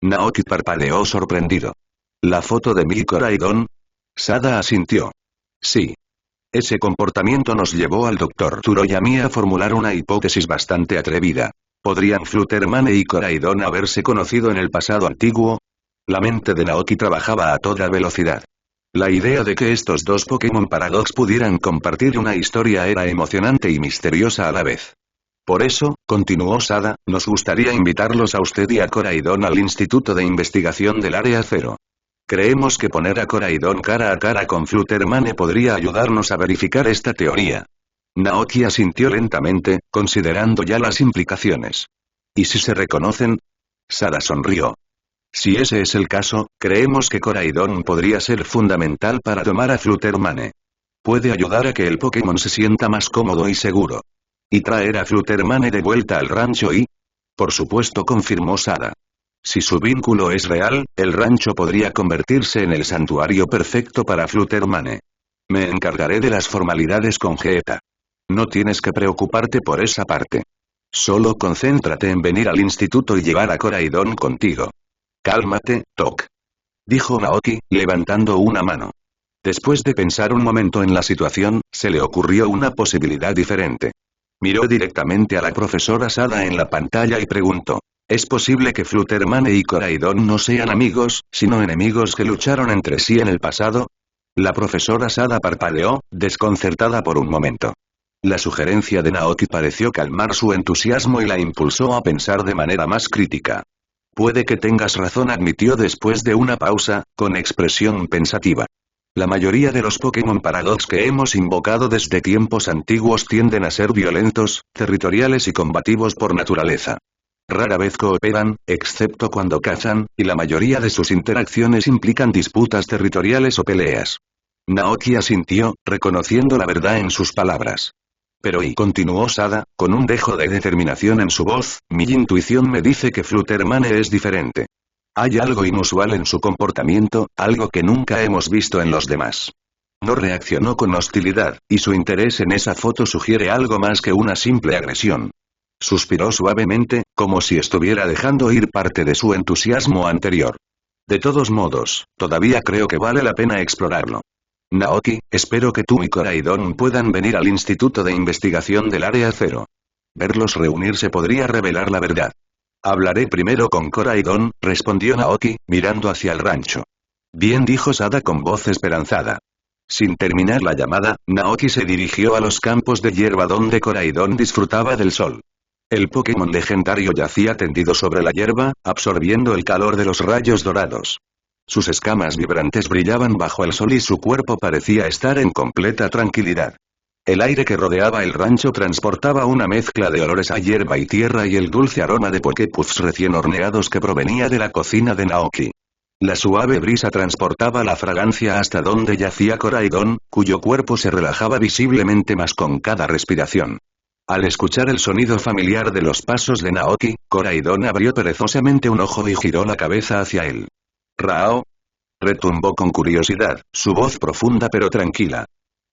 Naoki parpadeó sorprendido. ¿La foto de mi Coraidon? Sada asintió. Sí. Ese comportamiento nos llevó al Dr. Turo y a mí a formular una hipótesis bastante atrevida. ¿Podrían Fluttermane y Coraidon haberse conocido en el pasado antiguo? La mente de Naoki trabajaba a toda velocidad. La idea de que estos dos Pokémon Paradox pudieran compartir una historia era emocionante y misteriosa a la vez. Por eso, continuó Sada, nos gustaría invitarlos a usted y a Coraidon al Instituto de Investigación del Área 0. Creemos que poner a Coraidon cara a cara con Fluttermane podría ayudarnos a verificar esta teoría. Naoki asintió lentamente, considerando ya las implicaciones. ¿Y si se reconocen? Sada sonrió. Si ese es el caso, creemos que Coraidon podría ser fundamental para tomar a Fluttermane. Puede ayudar a que el Pokémon se sienta más cómodo y seguro. ¿Y traer a Fluttermane de vuelta al rancho y? Por supuesto, confirmó Sada. Si su vínculo es real, el rancho podría convertirse en el santuario perfecto para Fluttermane. Me encargaré de las formalidades con Geeta. No tienes que preocuparte por esa parte. Solo concéntrate en venir al instituto y llevar a Coraidon contigo. Cálmate, Tok. Dijo Naoki, levantando una mano. Después de pensar un momento en la situación, se le ocurrió una posibilidad diferente. Miró directamente a la profesora Sada en la pantalla y preguntó. ¿Es posible que Fluttermane y Koraidon no sean amigos, sino enemigos que lucharon entre sí en el pasado? La profesora Sada parpadeó, desconcertada por un momento. La sugerencia de Naoki pareció calmar su entusiasmo y la impulsó a pensar de manera más crítica. Puede que tengas razón, admitió después de una pausa, con expresión pensativa. La mayoría de los Pokémon Paradox que hemos invocado desde tiempos antiguos tienden a ser violentos, territoriales y combativos por naturaleza. Rara vez cooperan, excepto cuando cazan, y la mayoría de sus interacciones implican disputas territoriales o peleas. Naoki asintió, reconociendo la verdad en sus palabras. Pero y continuó Sada, con un dejo de determinación en su voz, mi intuición me dice que Fluttermane es diferente. Hay algo inusual en su comportamiento, algo que nunca hemos visto en los demás. No reaccionó con hostilidad, y su interés en esa foto sugiere algo más que una simple agresión. Suspiró suavemente, como si estuviera dejando ir parte de su entusiasmo anterior. De todos modos, todavía creo que vale la pena explorarlo. Naoki, espero que tú y Koraidon puedan venir al Instituto de Investigación del Área 0. Verlos reunirse podría revelar la verdad. Hablaré primero con Koraidon, respondió Naoki, mirando hacia el rancho. Bien, dijo Sada con voz esperanzada. Sin terminar la llamada, Naoki se dirigió a los campos de hierba donde Koraidon disfrutaba del sol. El Pokémon legendario yacía tendido sobre la hierba, absorbiendo el calor de los rayos dorados. Sus escamas vibrantes brillaban bajo el sol y su cuerpo parecía estar en completa tranquilidad. El aire que rodeaba el rancho transportaba una mezcla de olores a hierba y tierra y el dulce aroma de Poképuffs recién horneados que provenía de la cocina de Naoki. La suave brisa transportaba la fragancia hasta donde yacía Koraidon, cuyo cuerpo se relajaba visiblemente más con cada respiración. Al escuchar el sonido familiar de los pasos de Naoki, Koraidon abrió perezosamente un ojo y giró la cabeza hacia él. «¿Rao?» retumbó con curiosidad, su voz profunda pero tranquila.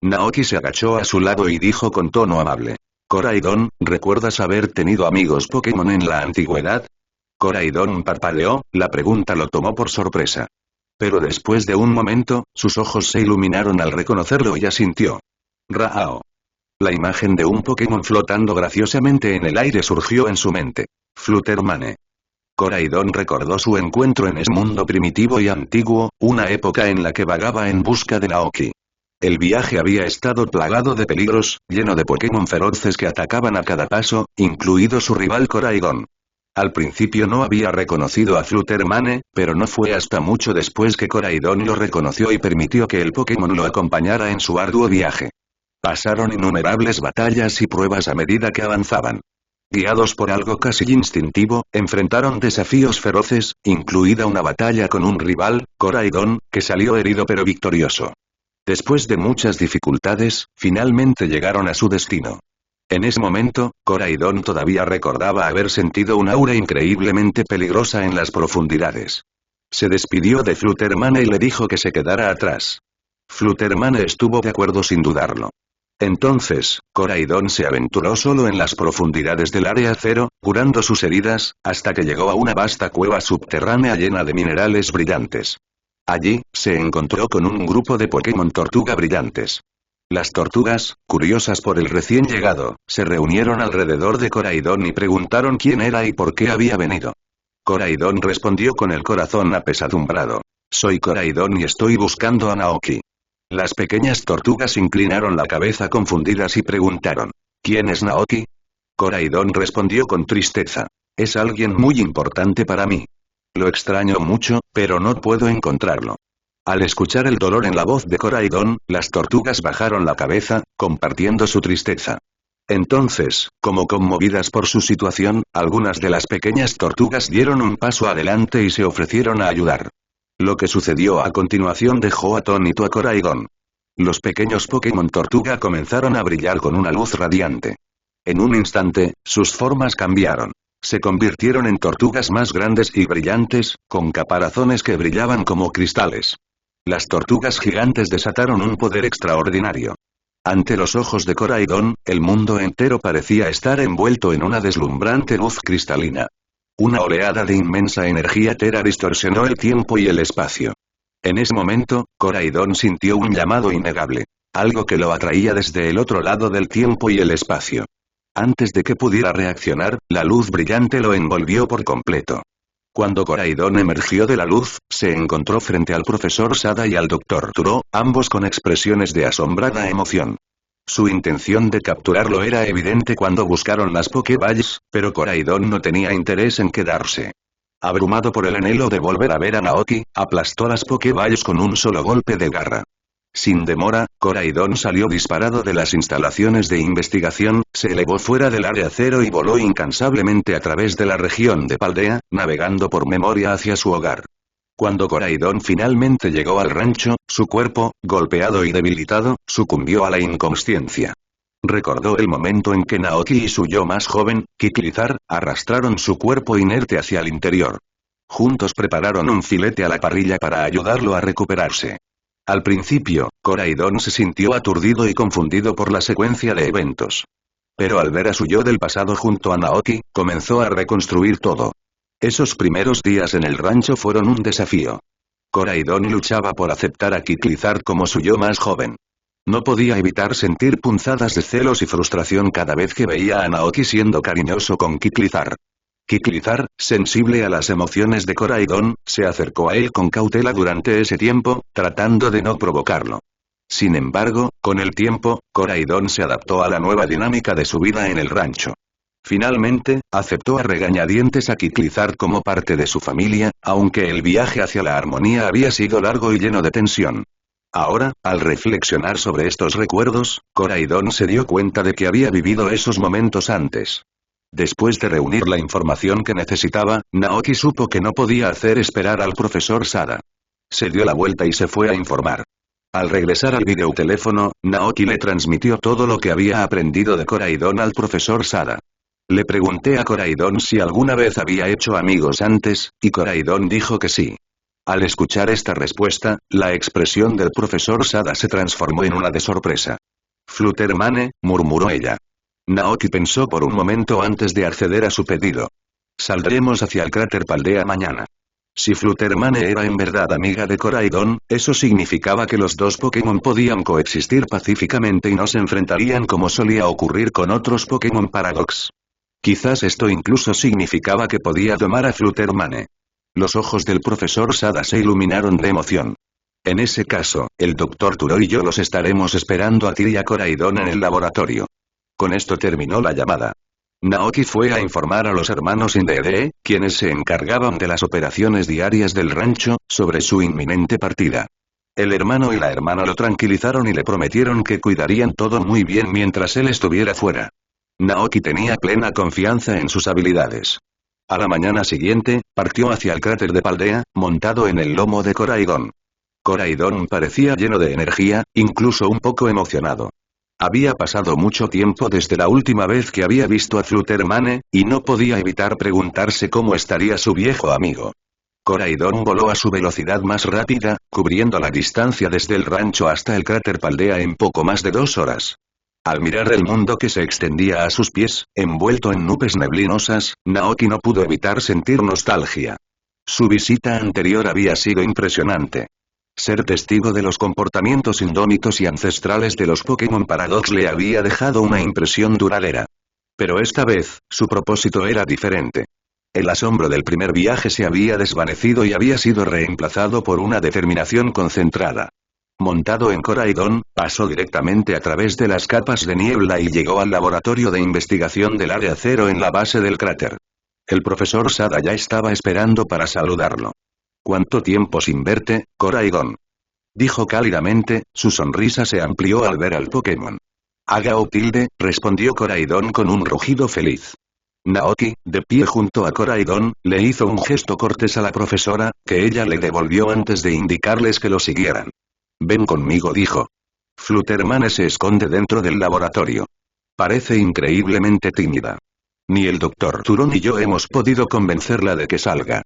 Naoki se agachó a su lado y dijo con tono amable. «Koraidon, ¿recuerdas haber tenido amigos Pokémon en la antigüedad?» Koraidon parpadeó, la pregunta lo tomó por sorpresa. Pero después de un momento, sus ojos se iluminaron al reconocerlo y asintió. «Rao». La imagen de un Pokémon flotando graciosamente en el aire surgió en su mente. Fluttermane. Koraidon recordó su encuentro en ese mundo primitivo y antiguo, una época en la que vagaba en busca de Naoki. El viaje había estado plagado de peligros, lleno de Pokémon feroces que atacaban a cada paso, incluido su rival Koraidon. Al principio no había reconocido a Fluttermane, pero no fue hasta mucho después que Koraidon lo reconoció y permitió que el Pokémon lo acompañara en su arduo viaje. Pasaron innumerables batallas y pruebas a medida que avanzaban. Guiados por algo casi instintivo, enfrentaron desafíos feroces, incluida una batalla con un rival, Koraidon, que salió herido pero victorioso. Después de muchas dificultades, finalmente llegaron a su destino. En ese momento, Koraidon todavía recordaba haber sentido un aura increíblemente peligrosa en las profundidades. Se despidió de Fluttermane y le dijo que se quedara atrás. Fluttermane estuvo de acuerdo sin dudarlo. Entonces, Koraidon se aventuró solo en las profundidades del Área 0, curando sus heridas, hasta que llegó a una vasta cueva subterránea llena de minerales brillantes. Allí, se encontró con un grupo de Pokémon tortuga brillantes. Las tortugas, curiosas por el recién llegado, se reunieron alrededor de Koraidon y preguntaron quién era y por qué había venido. Koraidon respondió con el corazón apesadumbrado. Soy Koraidon y estoy buscando a Naoki. Las pequeñas tortugas inclinaron la cabeza confundidas y preguntaron. ¿Quién es Naoki? Koraidon respondió con tristeza. Es alguien muy importante para mí. Lo extraño mucho, pero no puedo encontrarlo. Al escuchar el dolor en la voz de Koraidon, las tortugas bajaron la cabeza, compartiendo su tristeza. Entonces, como conmovidas por su situación, algunas de las pequeñas tortugas dieron un paso adelante y se ofrecieron a ayudar. Lo que sucedió a continuación dejó atónito a Koraidon. Los pequeños Pokémon tortuga comenzaron a brillar con una luz radiante. En un instante, sus formas cambiaron. Se convirtieron en tortugas más grandes y brillantes, con caparazones que brillaban como cristales. Las tortugas gigantes desataron un poder extraordinario. Ante los ojos de Koraidon, el mundo entero parecía estar envuelto en una deslumbrante luz cristalina. Una oleada de inmensa energía Tera distorsionó el tiempo y el espacio. En ese momento, Koraidon sintió un llamado innegable. Algo que lo atraía desde el otro lado del tiempo y el espacio. Antes de que pudiera reaccionar, la luz brillante lo envolvió por completo. Cuando Koraidon emergió de la luz, se encontró frente al profesor Sada y al Dr. Turo, ambos con expresiones de asombrada emoción. Su intención de capturarlo era evidente cuando buscaron las Pokéballs, pero Koraidon no tenía interés en quedarse. Abrumado por el anhelo de volver a ver a Naoki, aplastó las Pokéballs con un solo golpe de garra. Sin demora, Koraidon salió disparado de las instalaciones de investigación, se elevó fuera del área cero y voló incansablemente a través de la región de Paldea, navegando por memoria hacia su hogar. Cuando Koraidon finalmente llegó al rancho, su cuerpo, golpeado y debilitado, sucumbió a la inconsciencia. Recordó el momento en que Naoki y su yo más joven, Kiklizar, arrastraron su cuerpo inerte hacia el interior. Juntos prepararon un filete a la parrilla para ayudarlo a recuperarse. Al principio, Koraidon se sintió aturdido y confundido por la secuencia de eventos. Pero al ver a su yo del pasado junto a Naoki, comenzó a reconstruir todo. Esos primeros días en el rancho fueron un desafío. Koraidon luchaba por aceptar a Kiklizar como su yo más joven. No podía evitar sentir punzadas de celos y frustración cada vez que veía a Naoki siendo cariñoso con Kiklizar. Kiklizar, sensible a las emociones de Koraidon, se acercó a él con cautela durante ese tiempo, tratando de no provocarlo. Sin embargo, con el tiempo, Koraidon se adaptó a la nueva dinámica de su vida en el rancho. Finalmente, aceptó a regañadientes a Kiklizar como parte de su familia, aunque el viaje hacia la armonía había sido largo y lleno de tensión. Ahora, al reflexionar sobre estos recuerdos, Koraidon se dio cuenta de que había vivido esos momentos antes. Después de reunir la información que necesitaba, Naoki supo que no podía hacer esperar al profesor Sada. Se dio la vuelta y se fue a informar. Al regresar al videoteléfono, Naoki le transmitió todo lo que había aprendido de Koraidon al profesor Sada. Le pregunté a Koraidon si alguna vez había hecho amigos antes, y Koraidon dijo que sí. Al escuchar esta respuesta, la expresión del profesor Sada se transformó en una de sorpresa. «Fluttermane», murmuró ella. Naoki pensó por un momento antes de acceder a su pedido. «Saldremos hacia el cráter Paldea mañana». Si Fluttermane era en verdad amiga de Koraidon, eso significaba que los dos Pokémon podían coexistir pacíficamente y no se enfrentarían como solía ocurrir con otros Pokémon Paradox. Quizás esto incluso significaba que podía domar a Fluttermane. Los ojos del profesor Sada se iluminaron de emoción. En ese caso, el Dr. Turo y yo los estaremos esperando a ti y a Koraidon en el laboratorio. Con esto terminó la llamada. Naoki fue a informar a los hermanos Indee, quienes se encargaban de las operaciones diarias del rancho, sobre su inminente partida. El hermano y la hermana lo tranquilizaron y le prometieron que cuidarían todo muy bien mientras él estuviera fuera. Naoki tenía plena confianza en sus habilidades. A la mañana siguiente, partió hacia el cráter de Paldea, montado en el lomo de Koraidon. Koraidon parecía lleno de energía, incluso un poco emocionado. Había pasado mucho tiempo desde la última vez que había visto a Fluttermane, y no podía evitar preguntarse cómo estaría su viejo amigo. Koraidon voló a su velocidad más rápida, cubriendo la distancia desde el rancho hasta el cráter Paldea en poco más de 2 horas. Al mirar el mundo que se extendía a sus pies, envuelto en nubes neblinosas, Naoki no pudo evitar sentir nostalgia. Su visita anterior había sido impresionante. Ser testigo de los comportamientos indómitos y ancestrales de los Pokémon Paradox le había dejado una impresión duradera. Pero esta vez, su propósito era diferente. El asombro del primer viaje se había desvanecido y había sido reemplazado por una determinación concentrada. Montado en Koraidon, pasó directamente a través de las capas de niebla y llegó al laboratorio de investigación del Área Cero en la base del cráter. El profesor Sada ya estaba esperando para saludarlo. «¿Cuánto tiempo sin verte, Koraidon?», dijo cálidamente, su sonrisa se amplió al ver al Pokémon. «Agao tilde», respondió Koraidon con un rugido feliz. Naoki, de pie junto a Koraidon, le hizo un gesto cortés a la profesora, que ella le devolvió antes de indicarles que lo siguieran. «Ven conmigo», dijo. Fluttermane se esconde dentro del laboratorio. Parece increíblemente tímida. Ni el Dr. Turo ni yo hemos podido convencerla de que salga.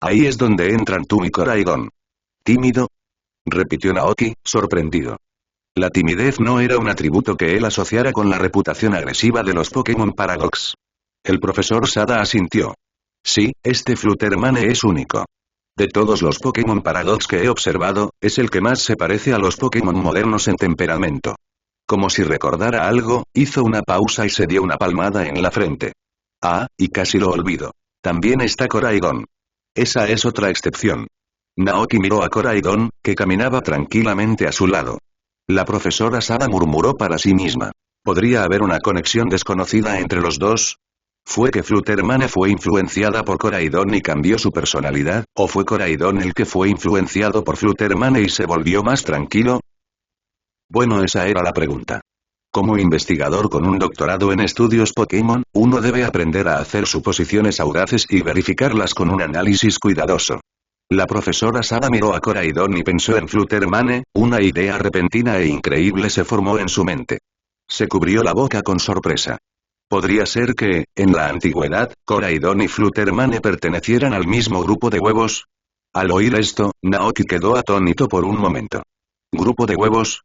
Ahí es donde entran tú y Koraidon. ¿Tímido?, repitió Naoki, sorprendido. La timidez no era un atributo que él asociara con la reputación agresiva de los Pokémon Paradox. El profesor Sada asintió. Sí, este Fluttermane es único. De todos los Pokémon Paradox que he observado, es el que más se parece a los Pokémon modernos en temperamento. Como si recordara algo, hizo una pausa y se dio una palmada en la frente. Ah, y casi lo olvido. También está Koraidon. Esa es otra excepción. Naoki miró a Koraidon, que caminaba tranquilamente a su lado. La profesora Sada murmuró para sí misma. ¿Podría haber una conexión desconocida entre los dos? ¿Fue que Fluttermane fue influenciada por Koraidon y cambió su personalidad, o fue Koraidon el que fue influenciado por Fluttermane y se volvió más tranquilo? Bueno, esa era la pregunta. Como investigador con un doctorado en estudios Pokémon, uno debe aprender a hacer suposiciones audaces y verificarlas con un análisis cuidadoso. La profesora Sada miró a Koraidon y pensó en Fluttermane, una idea repentina e increíble se formó en su mente. Se cubrió la boca con sorpresa. ¿Podría ser que, en la antigüedad, Koraidon y Fluttermane pertenecieran al mismo grupo de huevos? Al oír esto, Naoki quedó atónito por un momento. ¿Grupo de huevos?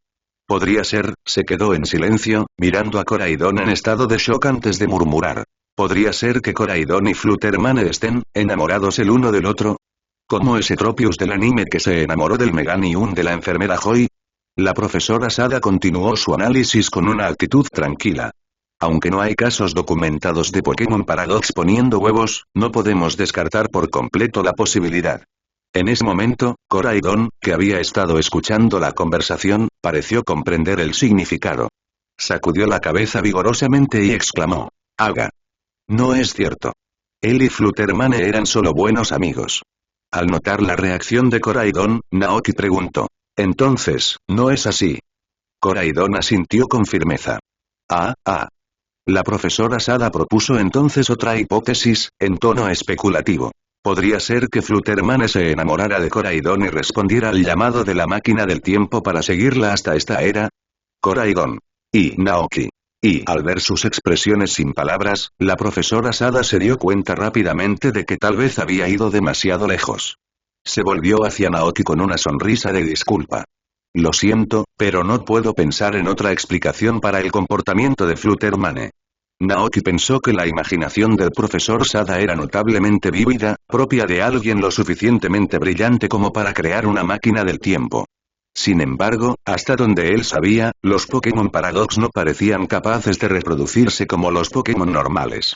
Podría ser, se quedó en silencio, mirando a Koraidon en estado de shock antes de murmurar. ¿Podría ser que Koraidon y Fluttermane estén enamorados el uno del otro? ¿Como ese Tropius del anime que se enamoró del Meganium de la enfermera Joy? La profesora Sada continuó su análisis con una actitud tranquila. Aunque no hay casos documentados de Pokémon Paradox poniendo huevos, no podemos descartar por completo la posibilidad. En ese momento, Koraidon, que había estado escuchando la conversación, pareció comprender el significado. Sacudió la cabeza vigorosamente y exclamó. Haga. No es cierto. Él y Fluttermane eran solo buenos amigos. Al notar la reacción de Koraidon, Naoki preguntó. Entonces, ¿no es así? Koraidon asintió con firmeza. La profesora Sada propuso entonces otra hipótesis, en tono especulativo. ¿Podría ser que Fluttermane se enamorara de Koraidon y respondiera al llamado de la máquina del tiempo para seguirla hasta esta era? Koraidon. Y Naoki. Y al ver sus expresiones sin palabras, la profesora Sada se dio cuenta rápidamente de que tal vez había ido demasiado lejos. Se volvió hacia Naoki con una sonrisa de disculpa. Lo siento, pero no puedo pensar en otra explicación para el comportamiento de Fluttermane. Naoki pensó que la imaginación del profesor Sada era notablemente vívida, propia de alguien lo suficientemente brillante como para crear una máquina del tiempo. Sin embargo, hasta donde él sabía, los Pokémon Paradox no parecían capaces de reproducirse como los Pokémon normales.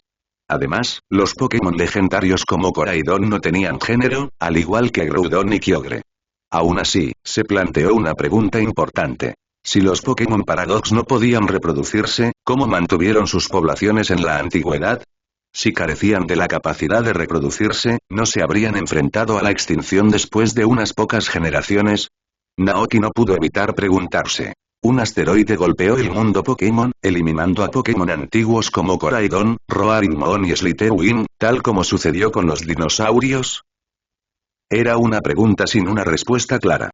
Además, los Pokémon legendarios como Koraidon no tenían género, al igual que Groudon y Kyogre. Aún así, se planteó una pregunta importante. Si los Pokémon Paradox no podían reproducirse, ¿cómo mantuvieron sus poblaciones en la antigüedad? Si carecían de la capacidad de reproducirse, ¿no se habrían enfrentado a la extinción después de unas pocas generaciones? Naoki no pudo evitar preguntarse. Un asteroide golpeó el mundo Pokémon, eliminando a Pokémon antiguos como Koraidon, Roaringmon y Slitherwing, tal como sucedió con los dinosaurios. Era una pregunta sin una respuesta clara.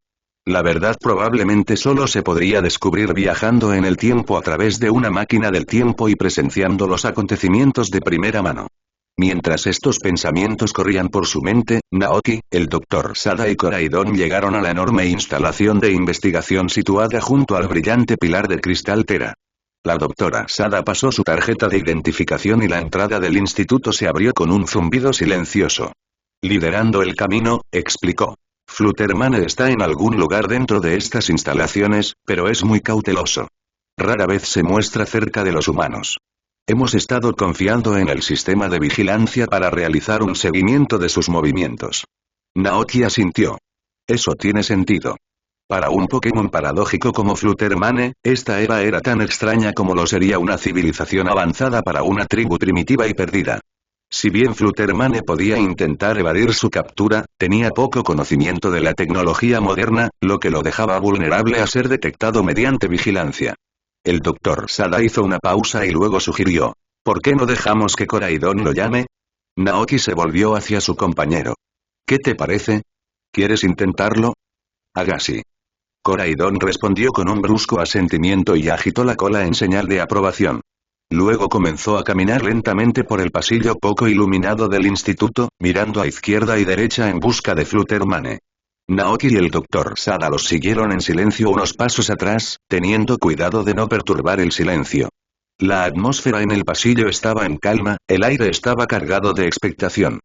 La verdad probablemente solo se podría descubrir viajando en el tiempo a través de una máquina del tiempo y presenciando los acontecimientos de primera mano. Mientras estos pensamientos corrían por su mente, Naoki, el Dr. Sada y Koraidon llegaron a la enorme instalación de investigación situada junto al brillante pilar de cristal Tera. La doctora Sada pasó su tarjeta de identificación y la entrada del instituto se abrió con un zumbido silencioso. Liderando el camino, explicó. Fluttermane está en algún lugar dentro de estas instalaciones, pero es muy cauteloso. Rara vez se muestra cerca de los humanos. Hemos estado confiando en el sistema de vigilancia para realizar un seguimiento de sus movimientos. Naoki asintió. Eso tiene sentido. Para un Pokémon paradójico como Fluttermane, esta era tan extraña como lo sería una civilización avanzada para una tribu primitiva y perdida. Si bien Fluttermane podía intentar evadir su captura, tenía poco conocimiento de la tecnología moderna, lo que lo dejaba vulnerable a ser detectado mediante vigilancia. El Dr. Sada hizo una pausa y luego sugirió. ¿Por qué no dejamos que Koraidon lo llame? Naoki se volvió hacia su compañero. ¿Qué te parece? ¿Quieres intentarlo? Agassi. Koraidon respondió con un brusco asentimiento y agitó la cola en señal de aprobación. Luego comenzó a caminar lentamente por el pasillo poco iluminado del instituto, mirando a izquierda y derecha en busca de Fluttermane. Naoki y el Dr. Sada los siguieron en silencio unos pasos atrás, teniendo cuidado de no perturbar el silencio. La atmósfera en el pasillo estaba en calma, el aire estaba cargado de expectación.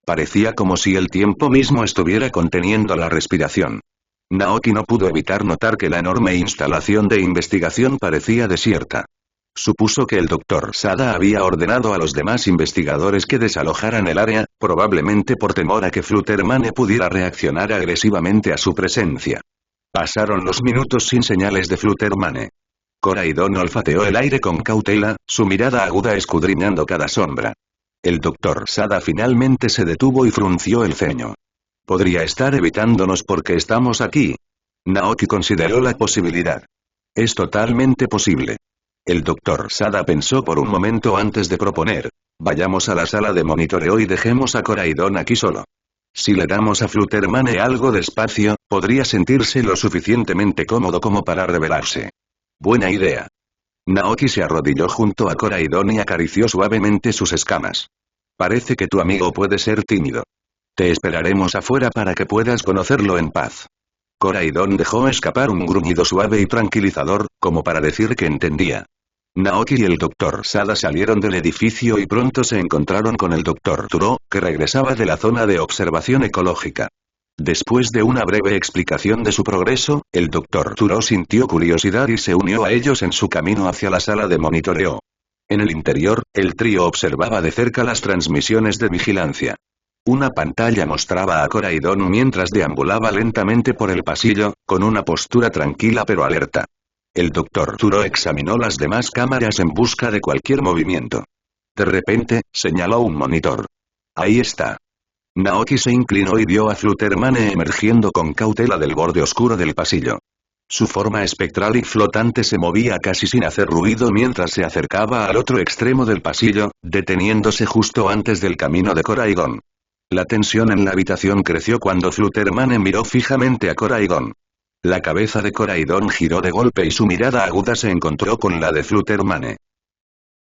Parecía como si el tiempo mismo estuviera conteniendo la respiración. Naoki no pudo evitar notar que la enorme instalación de investigación parecía desierta. Supuso que el Dr. Sada había ordenado a los demás investigadores que desalojaran el área, probablemente por temor a que Fluttermane pudiera reaccionar agresivamente a su presencia. Pasaron los minutos sin señales de Fluttermane. Koraidon olfateó el aire con cautela, su mirada aguda escudriñando cada sombra. El Dr. Sada finalmente se detuvo y frunció el ceño. ¿Podría estar evitándonos porque estamos aquí? Naoki consideró la posibilidad. Es totalmente posible. El Dr. Sada pensó por un momento antes de proponer. Vayamos a la sala de monitoreo y dejemos a Koraidon aquí solo. Si le damos a Fluttermane algo de espacio, podría sentirse lo suficientemente cómodo como para rebelarse. Buena idea. Naoki se arrodilló junto a Koraidon y acarició suavemente sus escamas. Parece que tu amigo puede ser tímido. Te esperaremos afuera para que puedas conocerlo en paz. Koraidon dejó escapar un gruñido suave y tranquilizador, como para decir que entendía. Naoki y el Dr. Sada salieron del edificio y pronto se encontraron con el Dr. Turo, que regresaba de la zona de observación ecológica. Después de una breve explicación de su progreso, el Dr. Turo sintió curiosidad y se unió a ellos en su camino hacia la sala de monitoreo. En el interior, el trío observaba de cerca las transmisiones de vigilancia. Una pantalla mostraba a Koraidon mientras deambulaba lentamente por el pasillo, con una postura tranquila pero alerta. El Dr. Turo examinó las demás cámaras en busca de cualquier movimiento. De repente, señaló un monitor. Ahí está. Naoki se inclinó y vio a Fluttermane emergiendo con cautela del borde oscuro del pasillo. Su forma espectral y flotante se movía casi sin hacer ruido mientras se acercaba al otro extremo del pasillo, deteniéndose justo antes del camino de Koraidon. La tensión en la habitación creció cuando Fluttermane miró fijamente a Koraidon. La cabeza de Koraidon giró de golpe y su mirada aguda se encontró con la de Fluttermane.